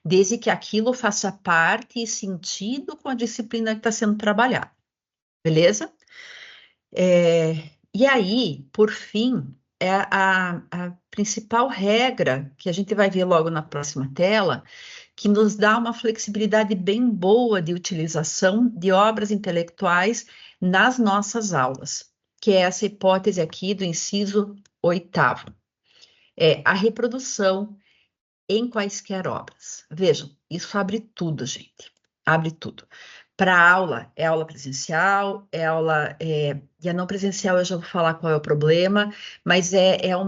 Desde que aquilo faça parte e sentido com a disciplina que está sendo trabalhada. Beleza? E aí, por fim, a principal regra, que a gente vai ver logo na próxima tela, que nos dá uma flexibilidade bem boa de utilização de obras intelectuais nas nossas aulas, que é essa hipótese aqui do inciso 8º. É a reprodução em quaisquer obras. Vejam, isso abre tudo, gente. Abre tudo. Para aula, é aula presencial, é aula... e a não presencial eu já vou falar qual é o problema, mas eu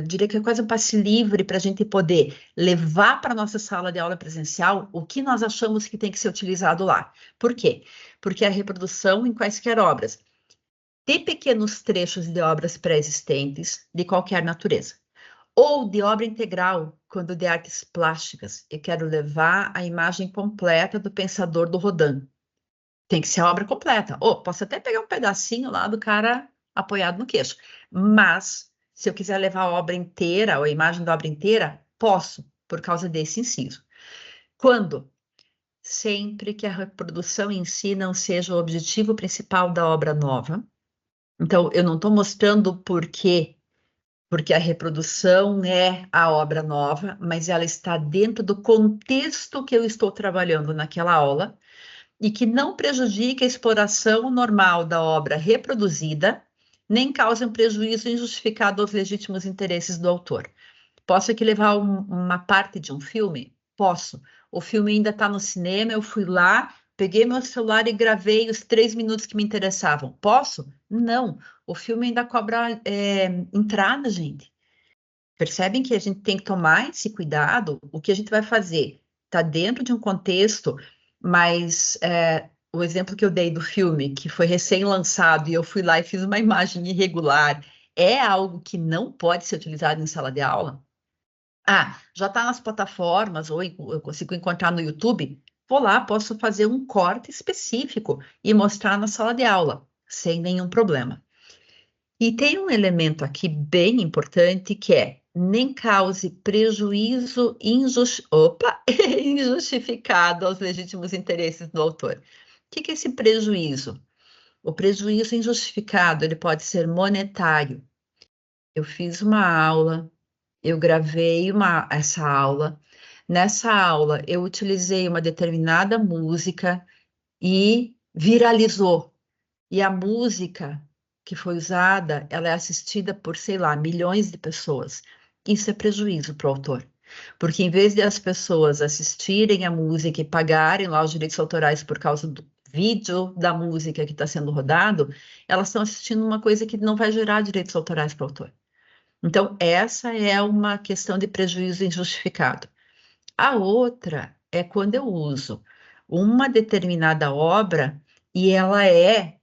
diria que é quase um passe livre para a gente poder levar para a nossa sala de aula presencial o que nós achamos que tem que ser utilizado lá. Por quê? Porque a reprodução em quaisquer obras, de pequenos trechos de obras pré-existentes, de qualquer natureza. Ou de obra integral, quando de artes plásticas, eu quero levar a imagem completa do pensador do Rodin. Tem que ser a obra completa. Ou posso até pegar um pedacinho lá do cara apoiado no queixo. Mas, se eu quiser levar a obra inteira, ou a imagem da obra inteira, posso, por causa desse inciso. Quando? Sempre que a reprodução em si não seja o objetivo principal da obra nova. Então, eu não estou mostrando o porquê, porque a reprodução é a obra nova, mas ela está dentro do contexto que eu estou trabalhando naquela aula e que não prejudica a exploração normal da obra reproduzida, nem causa um prejuízo injustificado aos legítimos interesses do autor. Posso aqui levar uma parte de um filme? Posso. O filme ainda está no cinema, eu fui lá, peguei meu celular e gravei os 3 minutos que me interessavam. Posso? Não. O filme ainda cobra entrada, gente. Percebem que a gente tem que tomar esse cuidado? O que a gente vai fazer está dentro de um contexto, mas o exemplo que eu dei do filme, que foi recém-lançado, e eu fui lá e fiz uma imagem irregular, é algo que não pode ser utilizado em sala de aula? Já está nas plataformas, ou eu consigo encontrar no YouTube? Vou lá, posso fazer um corte específico e mostrar na sala de aula, sem nenhum problema. E tem um elemento aqui bem importante que é nem cause prejuízo injustificado aos legítimos interesses do autor. O que é esse prejuízo? O prejuízo injustificado, ele pode ser monetário. Eu fiz uma aula, eu gravei essa aula. Nessa aula, eu utilizei uma determinada música e viralizou. E a música que foi usada, ela é assistida por, sei lá, milhões de pessoas. Isso é prejuízo para o autor. Porque em vez de as pessoas assistirem a música e pagarem lá os direitos autorais por causa do vídeo da música que está sendo rodado, elas estão assistindo uma coisa que não vai gerar direitos autorais para o autor. Então, essa é uma questão de prejuízo injustificado. A outra é quando eu uso uma determinada obra e ela é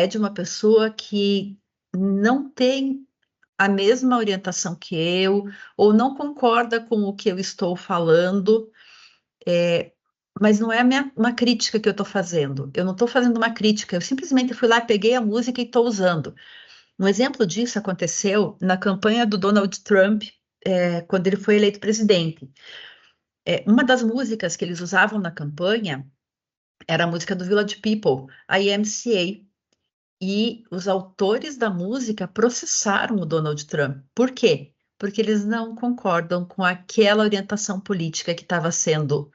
de uma pessoa que não tem a mesma orientação que eu, ou não concorda com o que eu estou falando, mas não é uma crítica que eu estou fazendo. Eu não estou fazendo uma crítica, eu simplesmente fui lá, peguei a música e estou usando. Um exemplo disso aconteceu na campanha do Donald Trump, quando ele foi eleito presidente. Uma das músicas que eles usavam na campanha era a música do Village People, a YMCA. E os autores da música processaram o Donald Trump. Por quê? Porque eles não concordam com aquela orientação política que estava sendo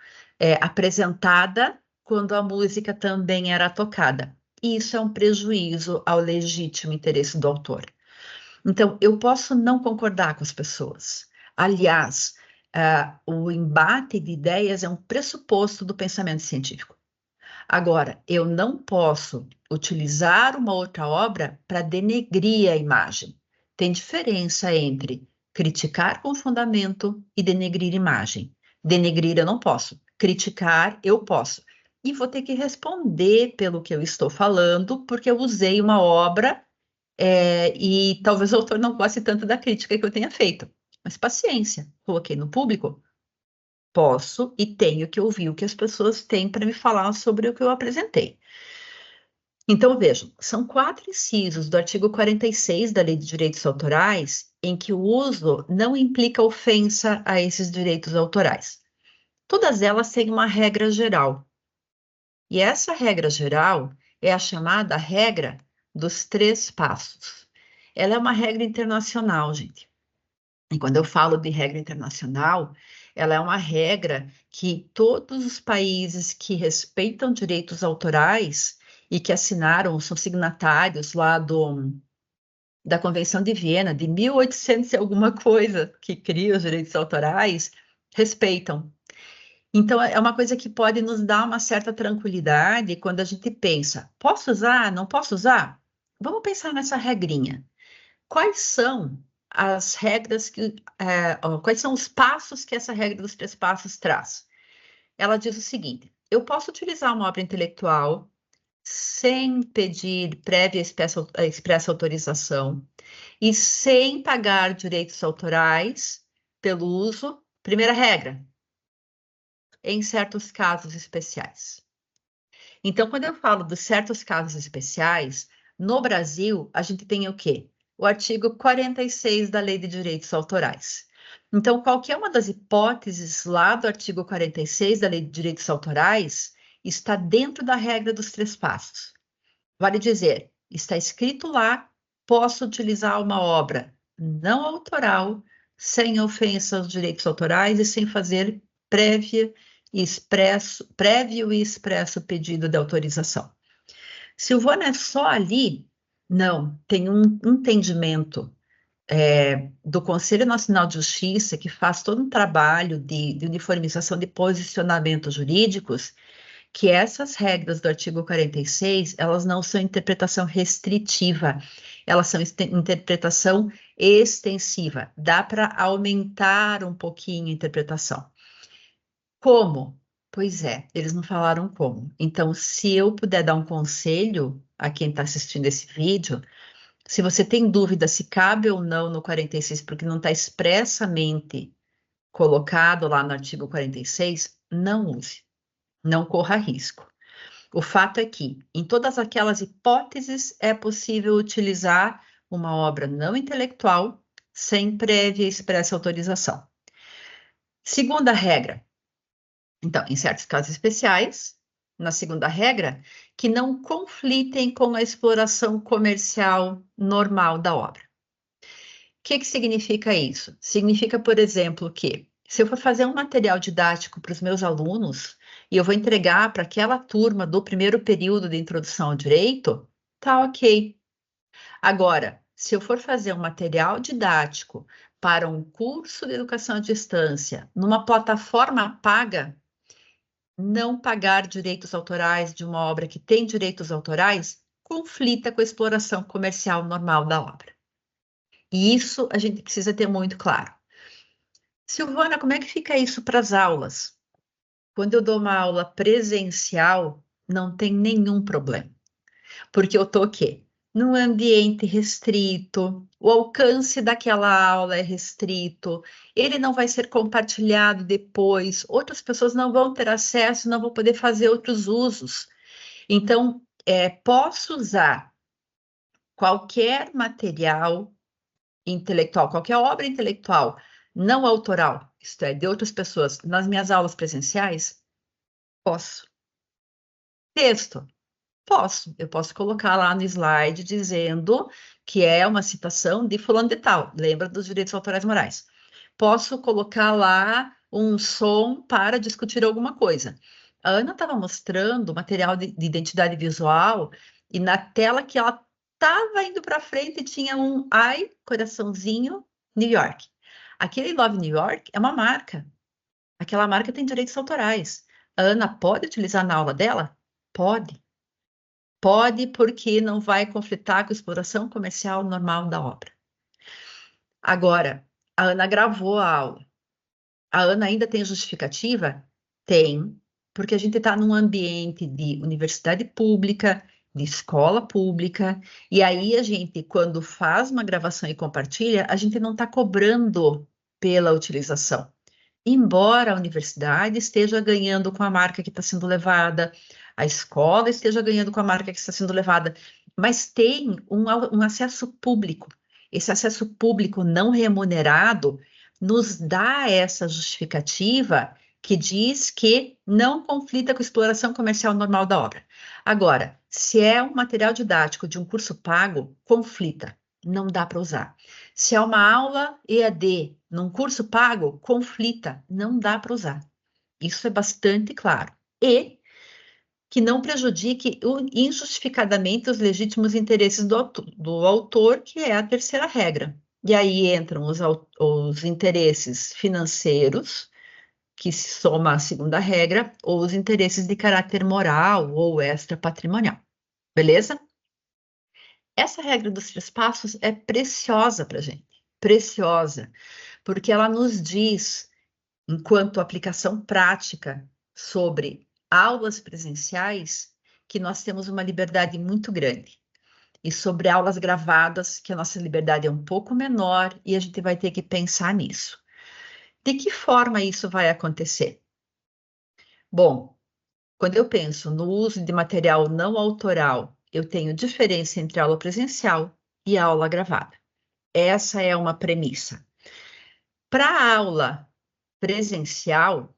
apresentada quando a música também era tocada. E isso é um prejuízo ao legítimo interesse do autor. Então, eu posso não concordar com as pessoas. Aliás, o embate de ideias é um pressuposto do pensamento científico. Agora, eu não posso utilizar uma outra obra para denegrir a imagem. Tem diferença entre criticar com fundamento e denegrir imagem. Denegrir eu não posso, criticar eu posso. E vou ter que responder pelo que eu estou falando, porque eu usei uma obra e talvez o autor não goste tanto da crítica que eu tenha feito. Mas paciência, coloquei no público. Posso e tenho que ouvir o que as pessoas têm para me falar sobre o que eu apresentei. Então, vejam, são 4 incisos do artigo 46 da Lei de Direitos Autorais em que o uso não implica ofensa a esses direitos autorais. Todas elas têm uma regra geral. E essa regra geral é a chamada regra dos 3 passos. Ela é uma regra internacional, gente. E quando eu falo de regra internacional, ela é uma regra que todos os países que respeitam direitos autorais e que assinaram, são signatários lá da Convenção de Viena, de 1800 e alguma coisa, que cria os direitos autorais, respeitam. Então, é uma coisa que pode nos dar uma certa tranquilidade quando a gente pensa, posso usar, não posso usar? Vamos pensar nessa regrinha. Quais são as regras quais são os passos que essa regra dos 3 passos traz? Ela diz o seguinte: eu posso utilizar uma obra intelectual sem pedir prévia expressa autorização e sem pagar direitos autorais pelo uso. Primeira regra, em certos casos especiais. Então, quando eu falo de certos casos especiais, no Brasil, a gente tem o quê? O artigo 46 da Lei de Direitos Autorais. Então, qualquer uma das hipóteses lá do artigo 46 da Lei de Direitos Autorais está dentro da regra dos 3 passos. Vale dizer, está escrito lá, posso utilizar uma obra não autoral, sem ofensa aos direitos autorais e sem fazer prévio e expresso pedido de autorização. Silvana, é só ali? Não, tem um entendimento do Conselho Nacional de Justiça, que faz todo um trabalho de uniformização de posicionamentos jurídicos, que essas regras do artigo 46, elas não são interpretação restritiva, elas são interpretação extensiva. Dá para aumentar um pouquinho a interpretação. Como? Pois é, eles não falaram como. Então, se eu puder dar um conselho a quem está assistindo esse vídeo, se você tem dúvida se cabe ou não no 46, porque não está expressamente colocado lá no artigo 46, não use, não corra risco. O fato é que, em todas aquelas hipóteses, é possível utilizar uma obra não intelectual sem prévia e expressa autorização. Segunda regra. Então, em certos casos especiais, na segunda regra, que não conflitem com a exploração comercial normal da obra. O que significa isso? Significa, por exemplo, que se eu for fazer um material didático para os meus alunos e eu vou entregar para aquela turma do primeiro período de introdução ao direito, tá ok. Agora, se eu for fazer um material didático para um curso de educação à distância numa plataforma paga, não pagar direitos autorais de uma obra que tem direitos autorais conflita com a exploração comercial normal da obra. E isso a gente precisa ter muito claro. Silvana, como é que fica isso para as aulas? Quando eu dou uma aula presencial, não tem nenhum problema. Porque eu estou o quê? Num ambiente restrito, o alcance daquela aula é restrito, ele não vai ser compartilhado depois, outras pessoas não vão ter acesso, não vão poder fazer outros usos. Então, posso usar qualquer material intelectual, qualquer obra intelectual não autoral, isto é, de outras pessoas, nas minhas aulas presenciais? Posso. Texto? Posso. Eu posso colocar lá no slide dizendo que é uma citação de fulano de tal. Lembra dos direitos autorais morais. Posso colocar lá um som para discutir alguma coisa. A Ana estava mostrando material de identidade visual e na tela que ela estava indo para frente tinha um ai, coraçãozinho, New York. Aquele Love New York é uma marca. Aquela marca tem direitos autorais. A Ana pode utilizar na aula dela? Pode. Pode, porque não vai conflitar com a exploração comercial normal da obra. Agora, a Ana gravou a aula. A Ana ainda tem justificativa? Tem, porque a gente está num ambiente de universidade pública, de escola pública, e aí a gente, quando faz uma gravação e compartilha, a gente não está cobrando pela utilização. Embora a universidade esteja ganhando com a marca que está sendo levada, a escola esteja ganhando com a marca que está sendo levada, mas tem um acesso público. Esse acesso público não remunerado nos dá essa justificativa que diz que não conflita com a exploração comercial normal da obra. Agora, se é um material didático de um curso pago, conflita, não dá para usar. Se é uma aula EAD num curso pago, conflita, não dá para usar. Isso é bastante claro. E que não prejudique injustificadamente os legítimos interesses do autor, que é a terceira regra. E aí entram os interesses financeiros, que se soma à segunda regra, ou os interesses de caráter moral ou extra-patrimonial. Beleza? Essa regra dos 3 passos é preciosa para a gente. Preciosa. Porque ela nos diz, enquanto aplicação prática sobre aulas presenciais, que nós temos uma liberdade muito grande. E sobre aulas gravadas, que a nossa liberdade é um pouco menor e a gente vai ter que pensar nisso. De que forma isso vai acontecer? Bom, quando eu penso no uso de material não autoral, eu tenho diferença entre aula presencial e aula gravada. Essa é uma premissa. Para a aula presencial,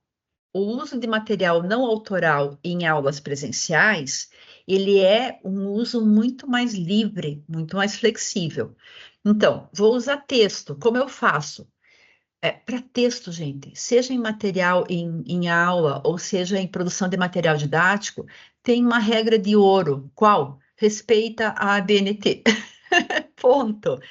o uso de material não autoral em aulas presenciais, ele é um uso muito mais livre, muito mais flexível. Então, vou usar texto. Como eu faço? Para texto, gente, seja em material em aula ou seja em produção de material didático, tem uma regra de ouro. Qual? Respeita a ABNT. Ponto.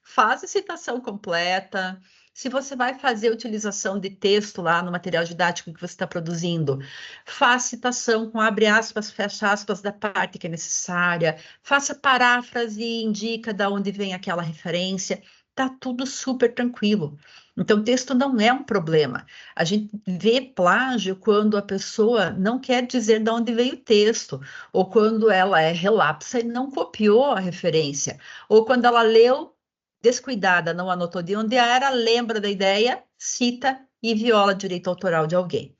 Faz a citação completa. Se você vai fazer utilização de texto lá no material didático que você está produzindo, faz citação com abre aspas, fecha aspas da parte que é necessária, faça paráfrase e indica de onde vem aquela referência. Tá tudo super tranquilo. Então, texto não é um problema. A gente vê plágio quando a pessoa não quer dizer de onde veio o texto, ou quando ela é relapsa e não copiou a referência, ou quando ela leu descuidada, não anotou de onde era, lembra da ideia, cita e viola direito autoral de alguém.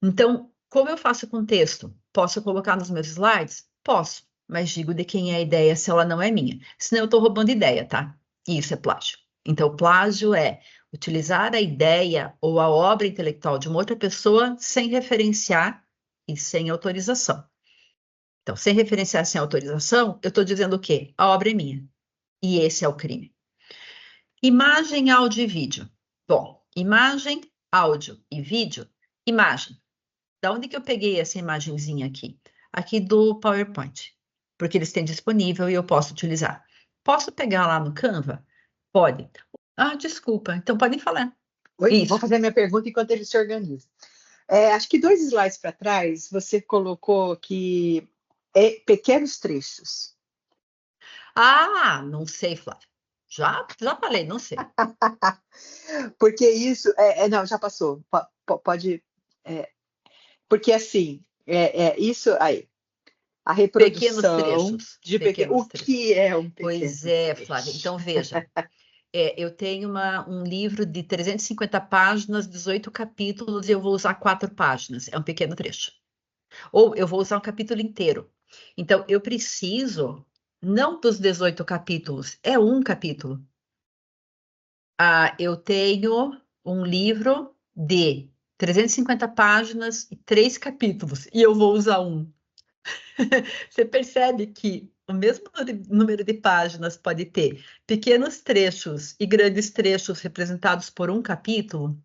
Então, como eu faço com texto? Posso colocar nos meus slides? Posso, mas digo de quem é a ideia se ela não é minha. Senão eu estou roubando ideia, tá? E isso é plágio. Então, plágio é utilizar a ideia ou a obra intelectual de uma outra pessoa sem referenciar e sem autorização. Então, sem referenciar, sem autorização, eu estou dizendo o quê? A obra é minha. E esse é o crime. Imagem, áudio e vídeo. Bom, imagem, áudio e vídeo. Imagem. Da onde que eu peguei essa imagenzinha aqui? Aqui do PowerPoint. Porque eles têm disponível e eu posso utilizar. Posso pegar lá no Canva? Pode. Ah, desculpa. Então podem falar. Oi, Isso. vou fazer a minha pergunta enquanto ele se organiza. Acho que 2 slides para trás, você colocou que pequenos trechos. Ah, não sei, Flávia. Já falei, não sei. Porque isso... não, já passou. Pode... porque assim, isso aí. A Pequenos reprodução trechos. de Pequenos o trechos. que é um pequeno Pois é, trecho? Flávia. Então, veja. Eu tenho um livro de 350 páginas, 18 capítulos, e eu vou usar 4 páginas. É um pequeno trecho. Ou eu vou usar um capítulo inteiro. Então, eu preciso, não dos 18 capítulos, é um capítulo. Eu tenho um livro de 350 páginas e 3 capítulos, e eu vou usar um. Você percebe que o mesmo número de páginas pode ter pequenos trechos e grandes trechos representados por um capítulo?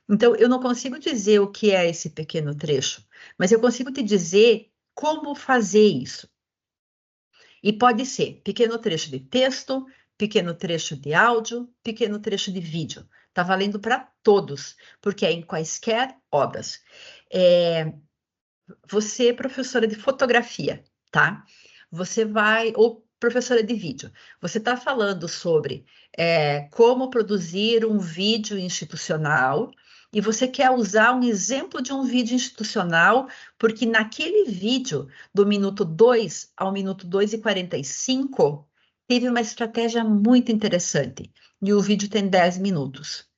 Então, eu não consigo dizer o que é esse pequeno trecho, mas eu consigo te dizer como fazer isso. E pode ser pequeno trecho de texto, pequeno trecho de áudio, pequeno trecho de vídeo. Está valendo para todos, porque é em quaisquer obras. Você é professora de fotografia, tá? Você vai, ou professora de vídeo, você está falando sobre como produzir um vídeo institucional e você quer usar um exemplo de um vídeo institucional, porque naquele vídeo, do minuto 2 ao minuto 2:45, teve uma estratégia muito interessante e o vídeo tem 10 minutos.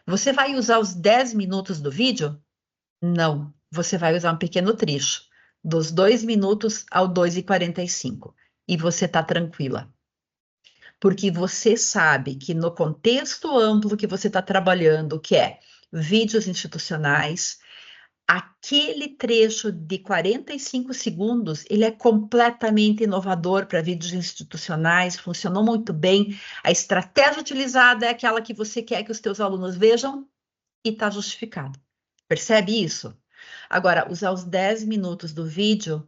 Você vai usar os 10 minutos do vídeo? Não, você vai usar um pequeno trecho, dos 2 minutos ao 2:45, e você está tranquila. Porque você sabe que no contexto amplo que você está trabalhando, que é vídeos institucionais, aquele trecho de 45 segundos, ele é completamente inovador para vídeos institucionais, funcionou muito bem, a estratégia utilizada é aquela que você quer que os teus alunos vejam e está justificado. Percebe isso? Agora, usar os 10 minutos do vídeo,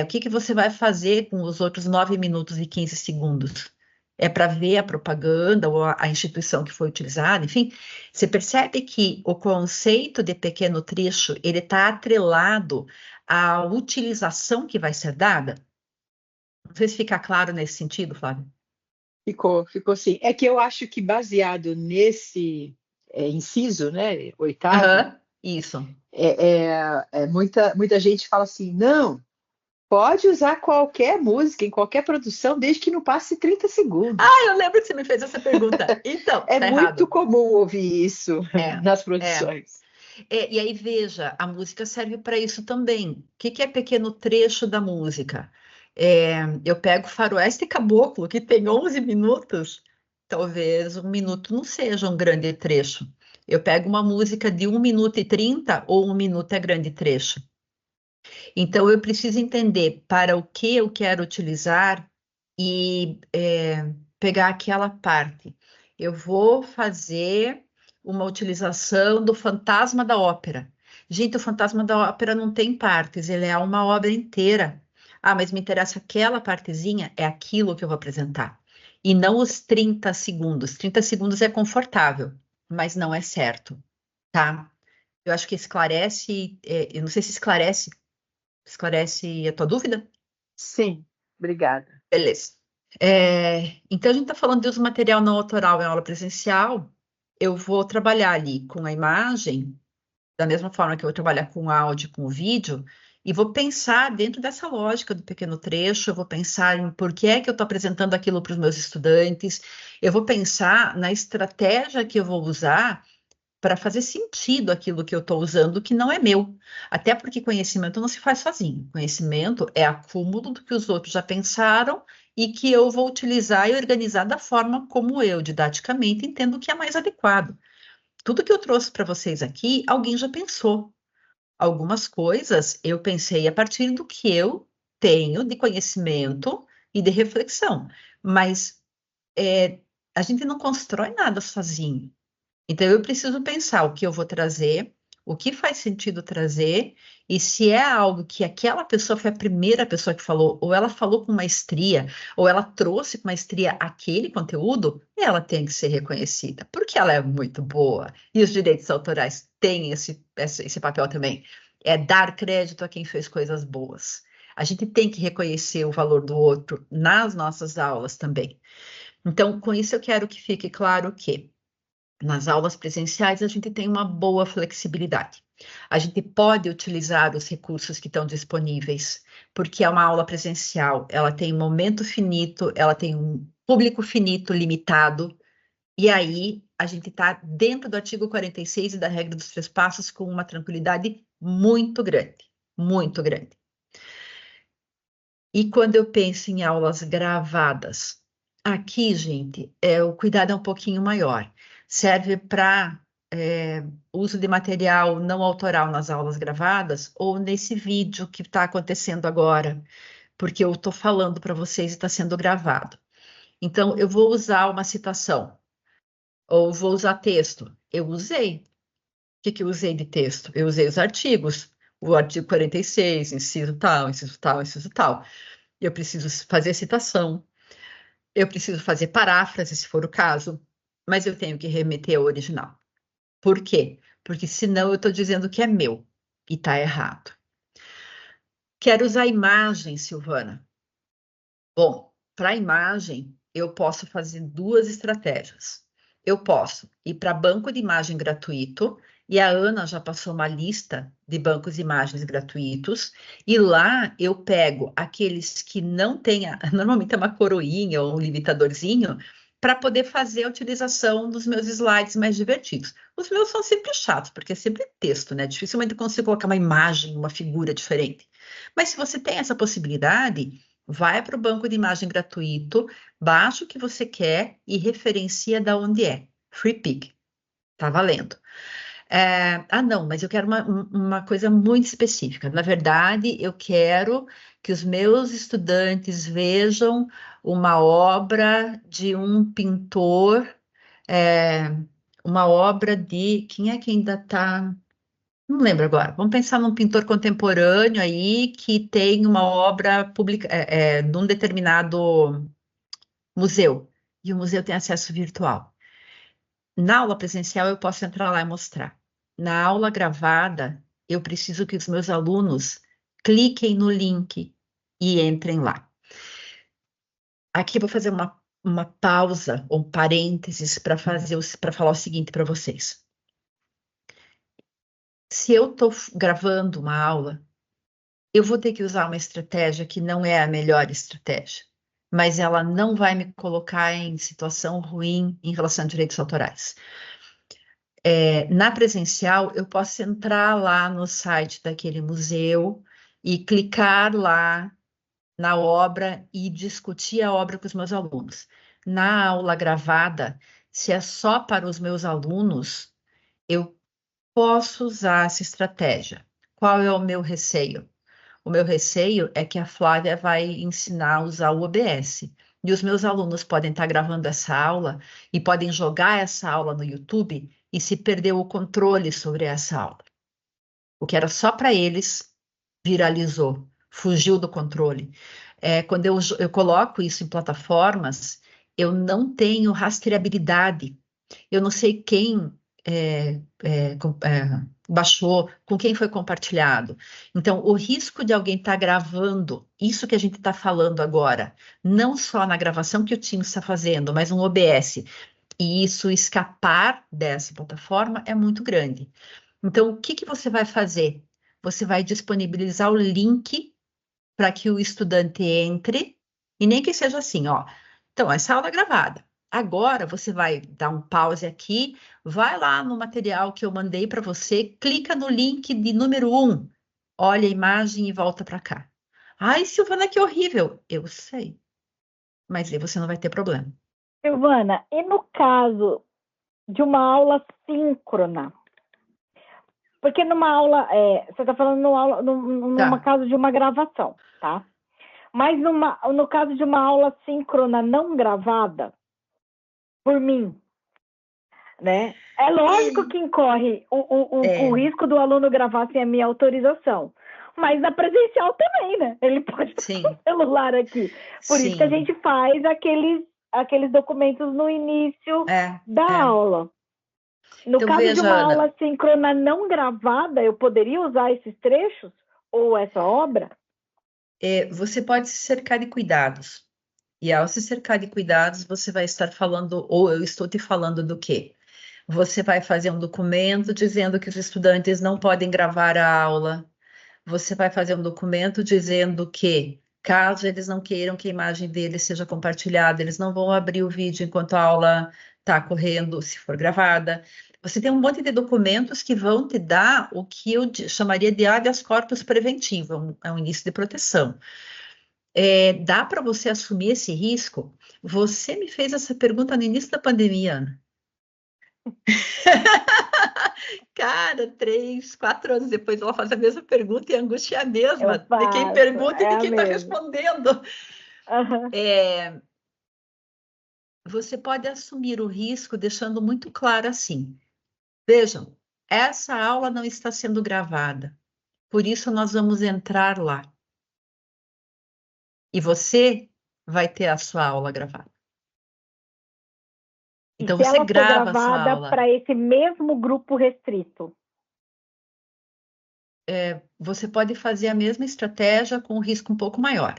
o que você vai fazer com os outros 9 minutos e 15 segundos? É para ver a propaganda ou a instituição que foi utilizada, enfim. Você percebe que o conceito de pequeno trecho, ele está atrelado à utilização que vai ser dada? Não sei se fica claro nesse sentido, Flávia. Ficou sim. É que eu acho que baseado nesse inciso, né, 8º, isso. muita gente fala assim, não, pode usar qualquer música em qualquer produção, desde que não passe 30 segundos. Eu lembro que você me fez essa pergunta. Então, tá muito errado. Comum ouvir isso nas produções. E aí, veja, a música serve para isso também. O que é pequeno trecho da música? Eu pego Faroeste Caboclo, que tem 11 minutos, talvez 1 minuto não seja um grande trecho. Eu pego uma música de 1 minuto e 30, ou 1 minuto é grande trecho. Então, eu preciso entender para o que eu quero utilizar e pegar aquela parte. Eu vou fazer uma utilização do Fantasma da Ópera. Gente, o Fantasma da Ópera não tem partes, ele é uma obra inteira. Mas me interessa aquela partezinha, é aquilo que eu vou apresentar. E não os 30 segundos. 30 segundos é confortável, mas não é certo, tá? Eu acho que esclarece, eu não sei se esclarece a tua dúvida? Sim, obrigada. Beleza. Então, a gente está falando de uso material não autoral em aula presencial. Eu vou trabalhar ali com a imagem, da mesma forma que eu vou trabalhar com o áudio, com o vídeo, e vou pensar dentro dessa lógica do pequeno trecho, eu vou pensar em por que é que eu estou apresentando aquilo para os meus estudantes, eu vou pensar na estratégia que eu vou usar para fazer sentido aquilo que eu estou usando, que não é meu. Até porque conhecimento não se faz sozinho. Conhecimento é acúmulo do que os outros já pensaram e que eu vou utilizar e organizar da forma como eu, didaticamente, entendo que é mais adequado. Tudo que eu trouxe para vocês aqui, alguém já pensou. Algumas coisas eu pensei a partir do que eu tenho de conhecimento e de reflexão. Mas a gente não constrói nada sozinho. Então, eu preciso pensar o que eu vou trazer, o que faz sentido trazer e se é algo que aquela pessoa foi a primeira pessoa que falou, ou ela falou com maestria, ou ela trouxe com maestria aquele conteúdo, ela tem que ser reconhecida, porque ela é muito boa. E os direitos autorais têm esse papel também, é dar crédito a quem fez coisas boas. A gente tem que reconhecer o valor do outro nas nossas aulas também. Então, com isso eu quero que fique claro que nas aulas presenciais, a gente tem uma boa flexibilidade. A gente pode utilizar os recursos que estão disponíveis, porque é uma aula presencial, ela tem um momento finito, ela tem um público finito, limitado, e aí a gente está dentro do artigo 46 e da regra dos 3 passos com uma tranquilidade muito grande, muito grande. E quando eu penso em aulas gravadas, aqui, gente, o cuidado é um pouquinho maior. Serve para uso de material não autoral nas aulas gravadas ou nesse vídeo que está acontecendo agora, porque eu estou falando para vocês e está sendo gravado. Então, eu vou usar uma citação ou vou usar texto. Eu usei. O que eu usei de texto? Eu usei os artigos. O artigo 46, inciso tal, inciso tal, inciso tal. Eu preciso fazer citação. Eu preciso fazer paráfrase, se for o caso, mas eu tenho que remeter ao original. Por quê? Porque senão eu estou dizendo que é meu e está errado. Quero usar imagem, Silvana. Bom, para imagem, eu posso fazer 2 estratégias. Eu posso ir para banco de imagem gratuito, e a Ana já passou uma lista de bancos de imagens gratuitos, e lá eu pego aqueles que não têm, normalmente é uma coroinha ou um limitadorzinho, para poder fazer a utilização dos meus slides mais divertidos. Os meus são sempre chatos, porque é sempre texto, né? Dificilmente eu consigo colocar uma imagem, uma figura diferente. Mas se você tem essa possibilidade, vai para o banco de imagem gratuito, baixa o que você quer e referencia da onde é. Free Pick. Tá valendo. Não, mas eu quero uma coisa muito específica. Na verdade, eu quero que os meus estudantes vejam uma obra de um pintor, uma obra de... Quem é que ainda está... Não lembro agora. Vamos pensar num pintor contemporâneo aí que tem uma obra pública num determinado museu. E o museu tem acesso virtual. Na aula presencial, eu posso entrar lá e mostrar. Na aula gravada, eu preciso que os meus alunos cliquem no link e entrem lá. Aqui eu vou fazer uma pausa, ou um parênteses, para falar o seguinte para vocês. Se eu estou gravando uma aula, eu vou ter que usar uma estratégia que não é a melhor estratégia, mas ela não vai me colocar em situação ruim em relação a direitos autorais. Na presencial, eu posso entrar lá no site daquele museu e clicar lá na obra e discutir a obra com os meus alunos. Na aula gravada, se é só para os meus alunos, eu posso usar essa estratégia. Qual é o meu receio? O meu receio é que a Flávia vai ensinar a usar o OBS. E os meus alunos podem estar gravando essa aula e podem jogar essa aula no YouTube e se perder o controle sobre essa aula. O que era só para eles viralizou, fugiu do controle. Quando eu coloco isso em plataformas, eu não tenho rastreabilidade. Eu não sei quem baixou, com quem foi compartilhado. Então, o risco de alguém estar gravando isso que a gente está falando agora, não só na gravação que o Teams está fazendo, mas um OBS, e isso escapar dessa plataforma é muito grande. Então, o que você vai fazer? Você vai disponibilizar o link para que o estudante entre, e nem que seja assim, ó. Então, essa aula é gravada. Agora, você vai dar um pause aqui, vai lá no material que eu mandei para você, clica no link de número 1, olha a imagem e volta para cá. Ai, Silvana, que horrível. Eu sei, mas aí você não vai ter problema. Silvana, e no caso de uma aula síncrona? Porque numa aula, você está falando numa caso de uma gravação, tá? Mas no caso de uma aula síncrona não gravada, por mim, né? É lógico que incorre o risco do aluno gravar sem a minha autorização. Mas na presencial também, né? Ele pode Sim. ter o celular aqui. Por isso que a gente faz aqueles documentos no início da aula. No então, caso veja, de uma Ana, aula síncrona não gravada, eu poderia usar esses trechos? Ou essa obra? Você pode se cercar de cuidados. E ao se cercar de cuidados, você vai estar falando, ou eu estou te falando do quê? Você vai fazer um documento dizendo que os estudantes não podem gravar a aula. Você vai fazer um documento dizendo que, caso eles não queiram que a imagem deles seja compartilhada, eles não vão abrir o vídeo enquanto a aula está correndo, se for gravada. Você tem um monte de documentos que vão te dar o que eu chamaria de habeas corpus preventivo, é um início de proteção. Dá para você assumir esse risco? Você me fez essa pergunta no início da pandemia, Ana. Cara, 3, 4 anos depois ela faz a mesma pergunta e a angústia é a mesma, de quem pergunta e de quem está respondendo. Uhum. Você pode assumir o risco deixando muito claro assim. Vejam, essa aula não está sendo gravada, por isso nós vamos entrar lá. E você vai ter a sua aula gravada. Então e se você ela grava for a sua gravada aula. para esse mesmo grupo restrito? Você pode fazer a mesma estratégia com um risco um pouco maior.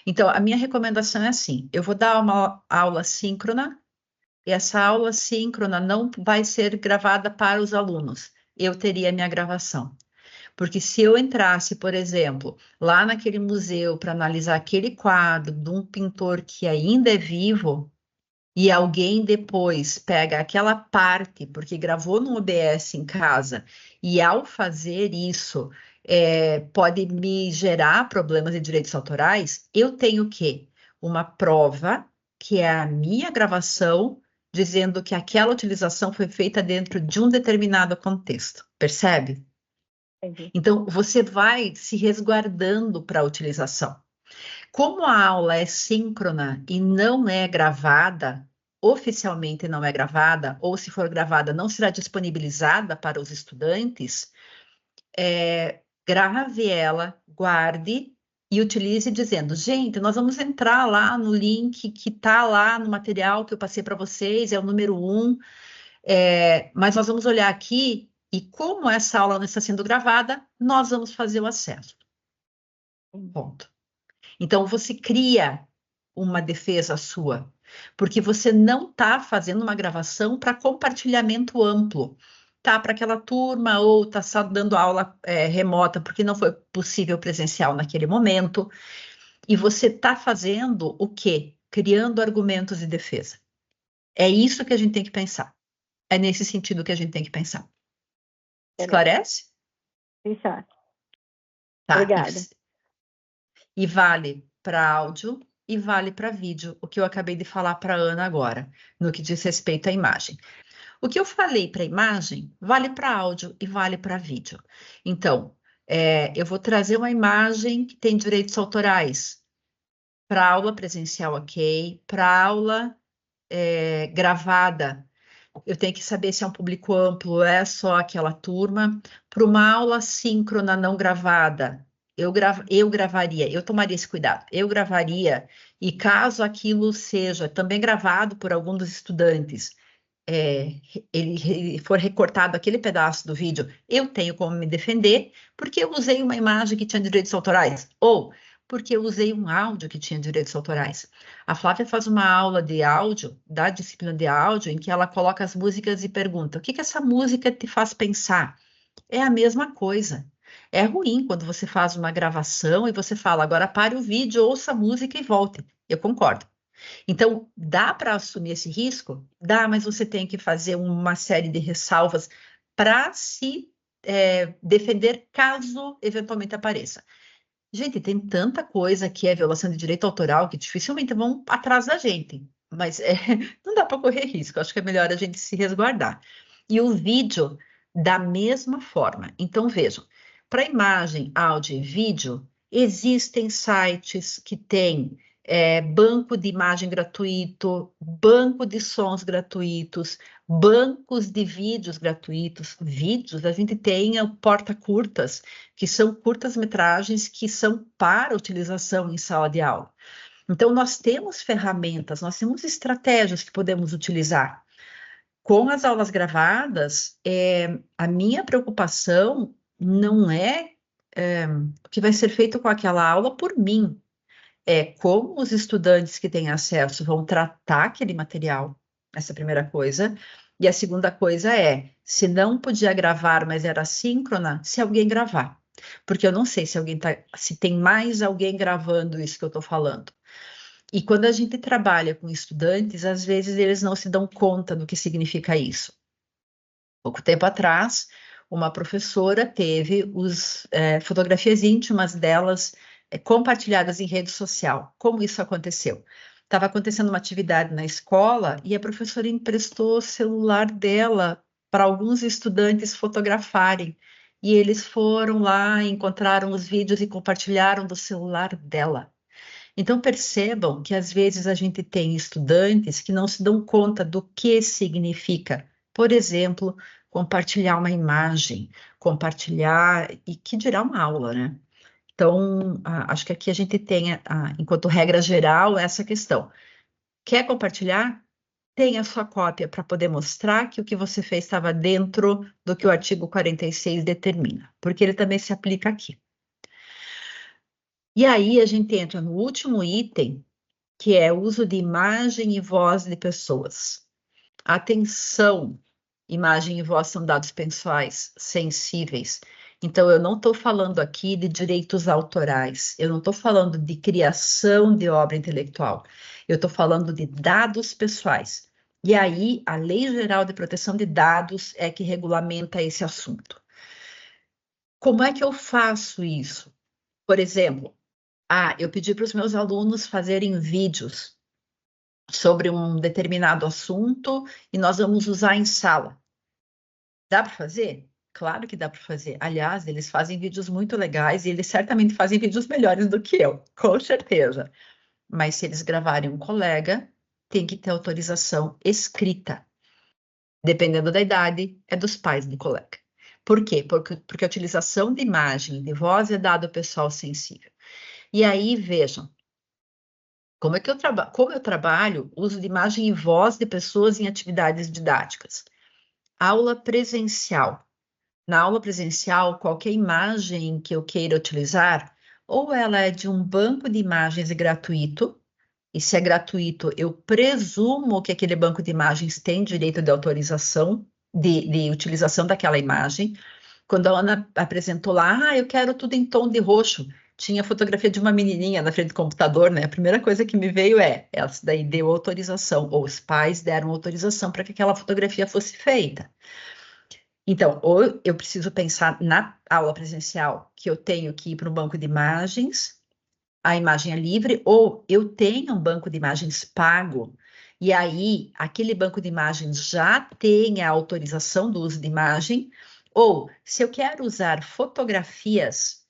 Então, a minha recomendação é assim: eu vou dar uma aula síncrona, e essa aula síncrona não vai ser gravada para os alunos. Eu teria a minha gravação. Porque se eu entrasse, por exemplo, lá naquele museu para analisar aquele quadro de um pintor que ainda é vivo, e alguém depois pega aquela parte, porque gravou no OBS em casa, e ao fazer isso, pode me gerar problemas de direitos autorais, eu tenho o quê? Uma prova, que é a minha gravação, dizendo que aquela utilização foi feita dentro de um determinado contexto. Percebe? Entendi. Então, você vai se resguardando para a utilização. Como a aula é síncrona e não é gravada, oficialmente não é gravada, ou se for gravada, não será disponibilizada para os estudantes, grave ela, guarde e utilize dizendo, gente, nós vamos entrar lá no link que está lá no material que eu passei para vocês, é o número 1, mas nós vamos olhar aqui e como essa aula não está sendo gravada, nós vamos fazer o acesso. Ponto. Então, você cria uma defesa sua, porque você não está fazendo uma gravação para compartilhamento amplo, tá? Para aquela turma, ou está só dando aula remota, porque não foi possível presencial naquele momento, e você está fazendo o quê? Criando argumentos de defesa. É isso que a gente tem que pensar. É nesse sentido que a gente tem que pensar. Esclarece? Sim, tá. Obrigada. E vale para áudio e vale para vídeo, o que eu acabei de falar para a Ana agora, no que diz respeito à imagem. O que eu falei para imagem vale para áudio e vale para vídeo. Então, eu vou trazer uma imagem que tem direitos autorais. Para aula presencial, ok. Para aula gravada, eu tenho que saber se é um público amplo, é só aquela turma. Para uma aula síncrona não gravada, eu gravaria, eu tomaria esse cuidado, eu gravaria, e caso aquilo seja também gravado por algum dos estudantes, ele for recortado aquele pedaço do vídeo, eu tenho como me defender, porque eu usei uma imagem que tinha direitos autorais, ou porque eu usei um áudio que tinha direitos autorais. A Flávia faz uma aula de áudio, da disciplina de áudio, em que ela coloca as músicas e pergunta, o que essa música te faz pensar? É a mesma coisa. É ruim quando você faz uma gravação e você fala, agora pare o vídeo, ouça a música e volte. Eu concordo. Então, dá para assumir esse risco? Dá, mas você tem que fazer uma série de ressalvas para se defender caso eventualmente apareça. Gente, tem tanta coisa que é violação de direito autoral que dificilmente vão atrás da gente. Mas não dá para correr risco. Acho que é melhor a gente se resguardar. E o vídeo, da mesma forma. Então, vejam, para imagem, áudio e vídeo, existem sites que têm banco de imagem gratuito, banco de sons gratuitos, bancos de vídeos gratuitos. Vídeos, a gente tem o porta-curtas, que são curtas-metragens que são para utilização em sala de aula. Então, nós temos ferramentas, nós temos estratégias que podemos utilizar. Com as aulas gravadas, a minha preocupação não é o que vai ser feito com aquela aula por mim, como os estudantes que têm acesso vão tratar aquele material, essa é a primeira coisa. E a segunda coisa se não podia gravar, mas era síncrona, se alguém gravar. Porque eu não sei se tem mais alguém gravando isso que eu estou falando. E quando a gente trabalha com estudantes, às vezes eles não se dão conta do que significa isso. Pouco tempo atrás, uma professora teve fotografias íntimas delas compartilhadas em rede social. Como isso aconteceu? Estava acontecendo uma atividade na escola e a professora emprestou o celular dela para alguns estudantes fotografarem. E eles foram lá, encontraram os vídeos e compartilharam do celular dela. Então, percebam que às vezes a gente tem estudantes que não se dão conta do que significa, por exemplo, compartilhar uma imagem, compartilhar, e que dirá uma aula, né? Então, acho que aqui a gente tem, enquanto regra geral, essa questão. Quer compartilhar? Tenha a sua cópia para poder mostrar que o que você fez estava dentro do que o artigo 46 determina, porque ele também se aplica aqui. E aí a gente entra no último item, que é o uso de imagem e voz de pessoas. Atenção, imagem e voz são dados pessoais sensíveis. Então, eu não estou falando aqui de direitos autorais, eu não estou falando de criação de obra intelectual, eu estou falando de dados pessoais. E aí, a Lei Geral de Proteção de Dados é que regulamenta esse assunto. Como é que eu faço isso? Por exemplo, eu pedi para os meus alunos fazerem vídeos sobre um determinado assunto e nós vamos usar em sala. Dá para fazer? Claro que dá para fazer. Aliás, eles fazem vídeos muito legais e eles certamente fazem vídeos melhores do que eu, com certeza. Mas se eles gravarem um colega, tem que ter autorização escrita. Dependendo da idade, é dos pais do colega. Por quê? Porque a utilização de imagem, de voz é dado pessoal sensível. E aí, vejam, como eu trabalho, uso de imagem e voz de pessoas em atividades didáticas. Aula presencial. Na aula presencial, qualquer imagem que eu queira utilizar, ou ela é de um banco de imagens gratuito, e se é gratuito, eu presumo que aquele banco de imagens tem direito de autorização de utilização daquela imagem. Quando a Ana apresentou lá, eu quero tudo em tom de roxo, tinha fotografia de uma menininha na frente do computador, né? A primeira coisa que me veio ela daí deu autorização, ou os pais deram autorização para que aquela fotografia fosse feita. Então, ou eu preciso pensar na aula presencial, que eu tenho que ir para um banco de imagens, a imagem é livre, ou eu tenho um banco de imagens pago, e aí aquele banco de imagens já tem a autorização do uso de imagem, ou se eu quero usar fotografias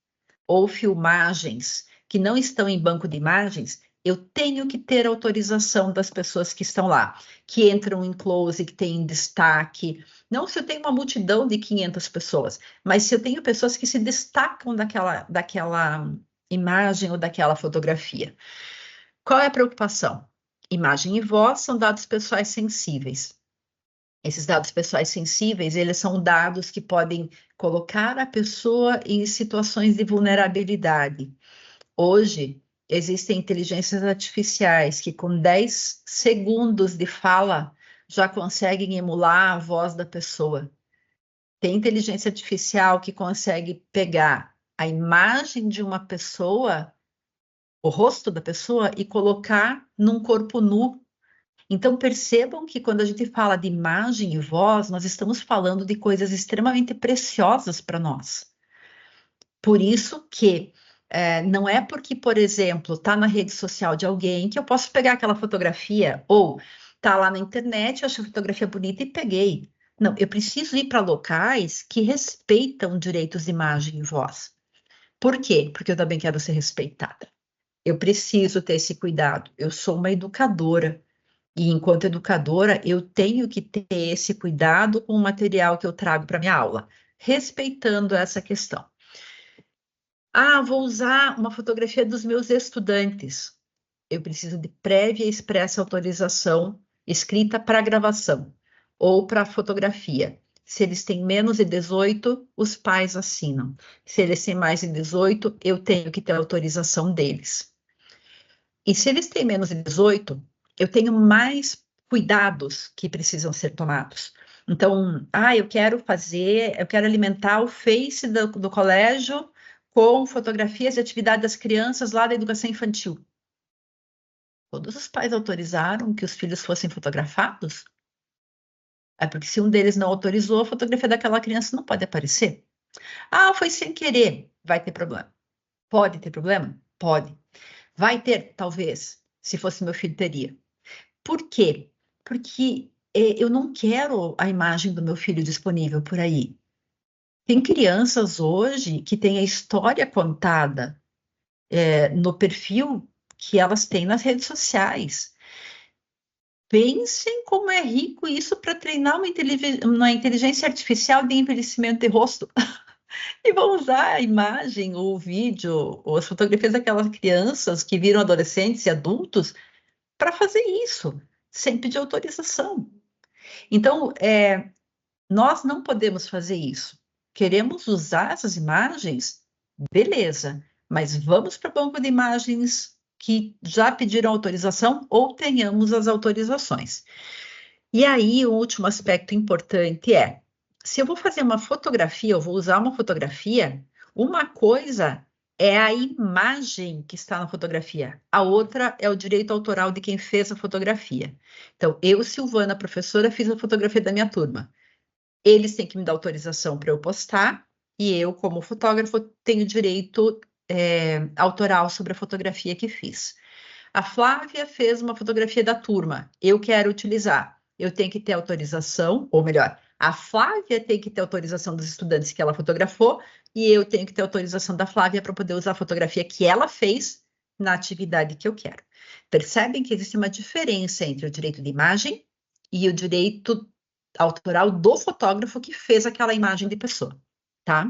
ou filmagens que não estão em banco de imagens, eu tenho que ter autorização das pessoas que estão lá, que entram em close, que têm destaque. Não se eu tenho uma multidão de 500 pessoas, mas se eu tenho pessoas que se destacam daquela imagem ou daquela fotografia. Qual é a preocupação? Imagem e voz são dados pessoais sensíveis. Esses dados pessoais sensíveis, eles são dados que podem colocar a pessoa em situações de vulnerabilidade. Hoje, existem inteligências artificiais que com 10 segundos de fala já conseguem emular a voz da pessoa. Tem inteligência artificial que consegue pegar a imagem de uma pessoa, o rosto da pessoa, e colocar num corpo nu. Então, percebam que quando a gente fala de imagem e voz, nós estamos falando de coisas extremamente preciosas para nós. Por isso que não é porque, por exemplo, está na rede social de alguém que eu posso pegar aquela fotografia, ou está lá na internet, eu achei a fotografia bonita e peguei. Não, eu preciso ir para locais que respeitam direitos de imagem e voz. Por quê? Porque eu também quero ser respeitada. eu preciso ter esse cuidado. Eu sou uma educadora, e enquanto educadora, eu tenho que ter esse cuidado com o material que eu trago para minha aula, respeitando essa questão. Ah, vou usar uma fotografia dos meus estudantes. Eu preciso de prévia e expressa autorização escrita para gravação ou para fotografia. Se eles têm menos de 18, os pais assinam. Se eles têm mais de 18, eu tenho que ter autorização deles. E se eles têm menos de 18, eu tenho mais cuidados que precisam ser tomados. Então, eu quero alimentar o Face do colégio com fotografias e atividade das crianças lá da educação infantil. Todos os pais autorizaram que os filhos fossem fotografados? É porque se um deles não autorizou, a fotografia daquela criança não pode aparecer. Foi sem querer. Vai ter problema. Pode ter problema? Pode. Vai ter, talvez. Se fosse meu filho, teria. Por quê? Porque eu não quero a imagem do meu filho disponível por aí. Tem crianças hoje que têm a história contada no perfil que elas têm nas redes sociais. Pensem como é rico isso para treinar uma inteligência artificial de envelhecimento de rosto. E vão usar a imagem, ou o vídeo, ou as fotografias daquelas crianças que viram adolescentes e adultos para fazer isso, sem pedir autorização. Então, nós não podemos fazer isso. Queremos usar essas imagens? Beleza, mas vamos para o banco de imagens que já pediram autorização ou tenhamos as autorizações. E aí, o último aspecto importante é, se eu vou fazer uma fotografia, eu vou usar uma fotografia, uma coisa é a imagem que está na fotografia, a outra é o direito autoral de quem fez a fotografia. Então, eu, Silvana, professora, fiz a fotografia da minha turma. Eles têm que me dar autorização para eu postar, e eu, como fotógrafo, tenho direito autoral sobre a fotografia que fiz. A Flávia fez uma fotografia da turma, eu quero utilizar, eu tenho que ter autorização, ou melhor, a Flávia tem que ter autorização dos estudantes que ela fotografou, e eu tenho que ter autorização da Flávia para poder usar a fotografia que ela fez na atividade que eu quero. Percebem que existe uma diferença entre o direito de imagem e o direito autoral do fotógrafo que fez aquela imagem de pessoa, tá?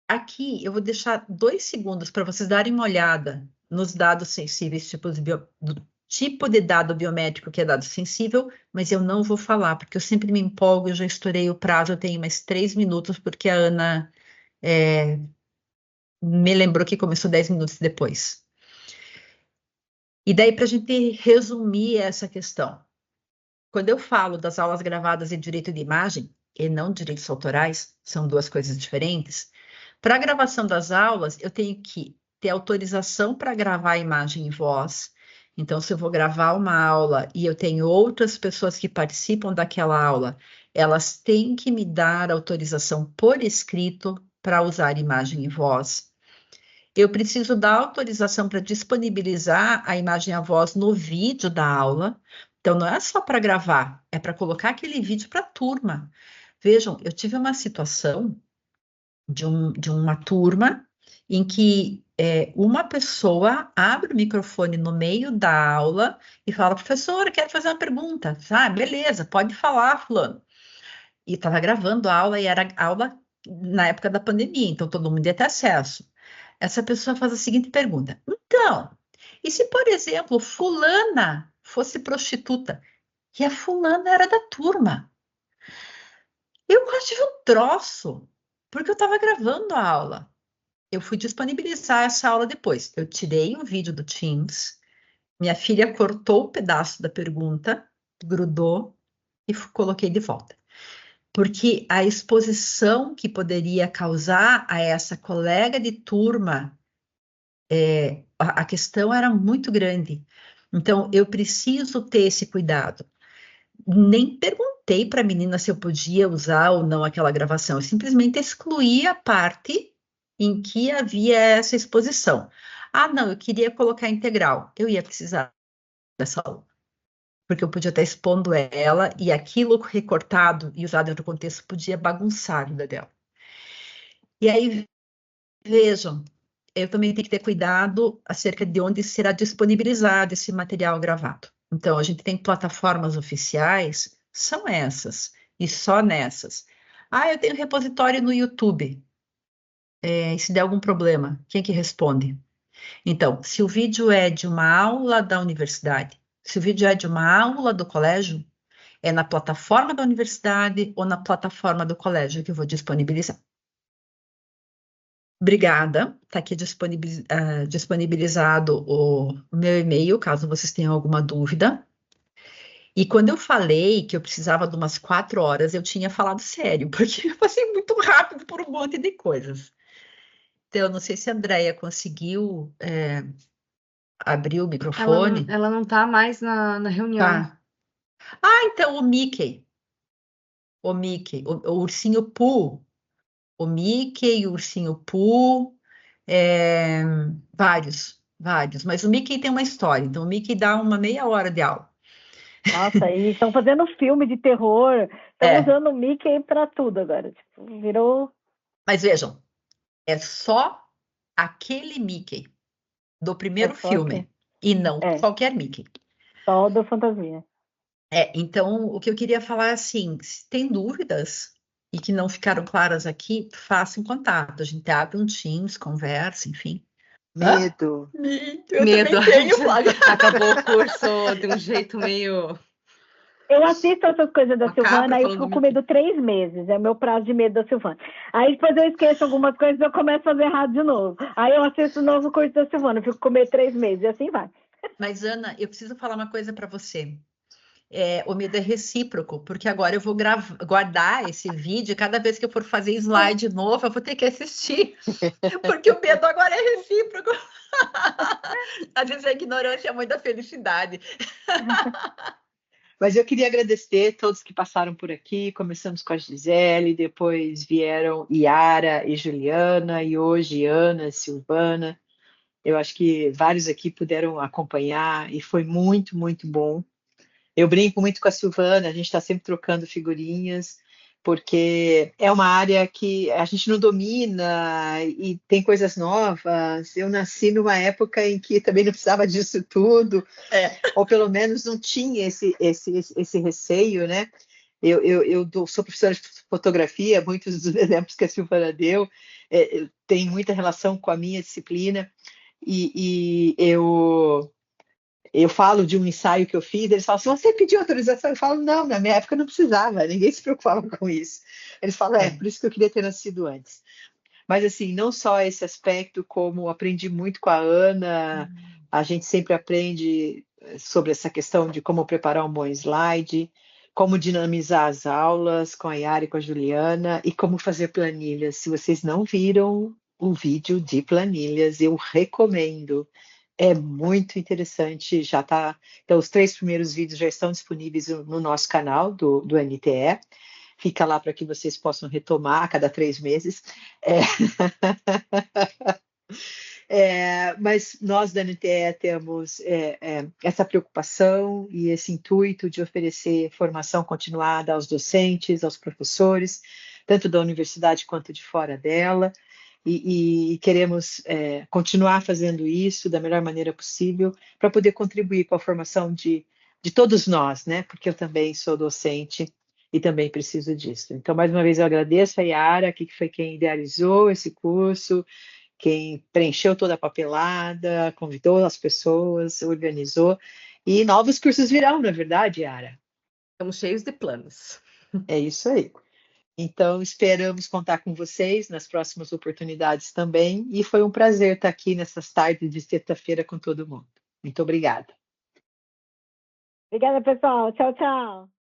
Aqui eu vou deixar 2 segundos para vocês darem uma olhada nos dados sensíveis, do tipo de dado biométrico que é dado sensível, mas eu não vou falar, porque eu sempre me empolgo, eu já estourei o prazo, eu tenho mais 3 minutos, porque a Ana me lembrou que começou 10 minutos depois. E daí, para a gente resumir essa questão, quando eu falo das aulas gravadas e direito de imagem, e não direitos autorais, são 2 coisas diferentes. Para a gravação das aulas, eu tenho que ter autorização para gravar a imagem e voz. Então, se eu vou gravar uma aula e eu tenho outras pessoas que participam daquela aula, elas têm que me dar autorização por escrito para usar imagem e voz. Eu preciso dar autorização para disponibilizar a imagem e a voz no vídeo da aula. Então, não é só para gravar, é para colocar aquele vídeo para a turma. Vejam, eu tive uma situação de uma turma em que uma pessoa abre o microfone no meio da aula e fala, professora, quero fazer uma pergunta. Beleza, pode falar, fulano. E estava gravando a aula, e era aula na época da pandemia, então todo mundo ia ter acesso. Essa pessoa faz a seguinte pergunta, então, e se, por exemplo, fulana fosse prostituta, e a fulana era da turma? Eu quase tive um troço, porque eu estava gravando a aula. Eu fui disponibilizar essa aula depois. Eu tirei um vídeo do Teams, minha filha cortou o pedaço da pergunta, grudou e coloquei de volta. Porque a exposição que poderia causar a essa colega de turma, a questão era muito grande. Então, eu preciso ter esse cuidado. Nem perguntei para a menina se eu podia usar ou não aquela gravação, eu simplesmente excluí a parte em que havia essa exposição. Não, eu queria colocar integral, eu ia precisar dessa aula, porque eu podia estar expondo ela e aquilo recortado e usado em outro contexto podia bagunçar a vida dela. E aí, vejam, eu também tenho que ter cuidado acerca de onde será disponibilizado esse material gravado. Então, a gente tem plataformas oficiais, são essas, e só nessas. Ah, eu tenho repositório no YouTube. E se der algum problema, quem que responde? Então, se o vídeo é de uma aula da universidade, se o vídeo é de uma aula do colégio, é na plataforma da universidade ou na plataforma do colégio que eu vou disponibilizar. Obrigada, está aqui disponibilizado o meu e-mail, caso vocês tenham alguma dúvida. E quando eu falei que eu precisava de umas 4 horas, eu tinha falado sério, porque eu passei muito rápido por um monte de coisas. Então, eu não sei se a Andrea conseguiu abrir o microfone. Ela não está mais na reunião. Tá. Ah, então o Mickey, o ursinho Pooh, o Mickey, o ursinho Pooh, vários, mas o Mickey tem uma história, então o Mickey dá uma meia hora de aula. Nossa, e estão fazendo filme de terror, estão usando o Mickey para tudo agora, tipo, virou... Mas vejam, é só aquele Mickey do primeiro filme, e não qualquer Mickey. Só da fantasia. Então, o que eu queria falar é assim, se tem dúvidas e que não ficaram claras aqui, façam contato. A gente abre um Teams, conversa, enfim. Medo. Medo. Acabou o curso de um jeito meio... Eu assisto essas coisas da Silvana, aí eu fico com medo 3 meses, é o meu prazo de medo da Silvana. Aí depois eu esqueço algumas coisas e eu começo a fazer errado de novo. Aí eu assisto o novo curso da Silvana, eu fico com medo 3 meses, e assim vai. Mas, Ana, eu preciso falar uma coisa para você. O medo é recíproco, porque agora eu vou guardar esse vídeo, cada vez que eu for fazer slide novo, eu vou ter que assistir, porque o medo agora é recíproco. Às vezes a ignorância é mãe da felicidade. Mas eu queria agradecer a todos que passaram por aqui. Começamos com a Gisele, depois vieram Yara e Juliana, e hoje Ana, Silvana. Eu acho que vários aqui puderam acompanhar e foi muito, muito bom. Eu brinco muito com a Silvana, a gente está sempre trocando figurinhas, porque é uma área que a gente não domina e tem coisas novas. Eu nasci numa época em que também não precisava disso tudo, ou pelo menos não tinha esse receio, né? Eu sou professora de fotografia, muitos dos exemplos que a Silvana deu têm muita relação com a minha disciplina, e eu falo de um ensaio que eu fiz, eles falam assim, você pediu autorização? Eu falo, não, na minha época não precisava, ninguém se preocupava com isso. Eles falam, por isso que eu queria ter nascido antes. Mas, assim, não só esse aspecto, como aprendi muito com a Ana, a gente sempre aprende sobre essa questão de como preparar um bom slide, como dinamizar as aulas com a Yara e com a Juliana, e como fazer planilhas. Se vocês não viram o vídeo de planilhas, eu recomendo. É muito interessante, já está. Então, os 3 primeiros vídeos já estão disponíveis no nosso canal do NTE. Fica lá para que vocês possam retomar a cada 3 meses. Mas nós da NTE temos essa preocupação e esse intuito de oferecer formação continuada aos docentes, aos professores, tanto da universidade quanto de fora dela. E queremos continuar fazendo isso da melhor maneira possível para poder contribuir com a formação de todos nós, né? Porque eu também sou docente e também preciso disso. Então, mais uma vez, eu agradeço a Yara, que foi quem idealizou esse curso, quem preencheu toda a papelada, convidou as pessoas, organizou. E novos cursos virão, não é verdade, Yara? Estamos cheios de planos. É isso aí. Então, esperamos contar com vocês nas próximas oportunidades também. E foi um prazer estar aqui nessas tardes de sexta-feira com todo mundo. Muito obrigada. Obrigada, pessoal. Tchau, tchau.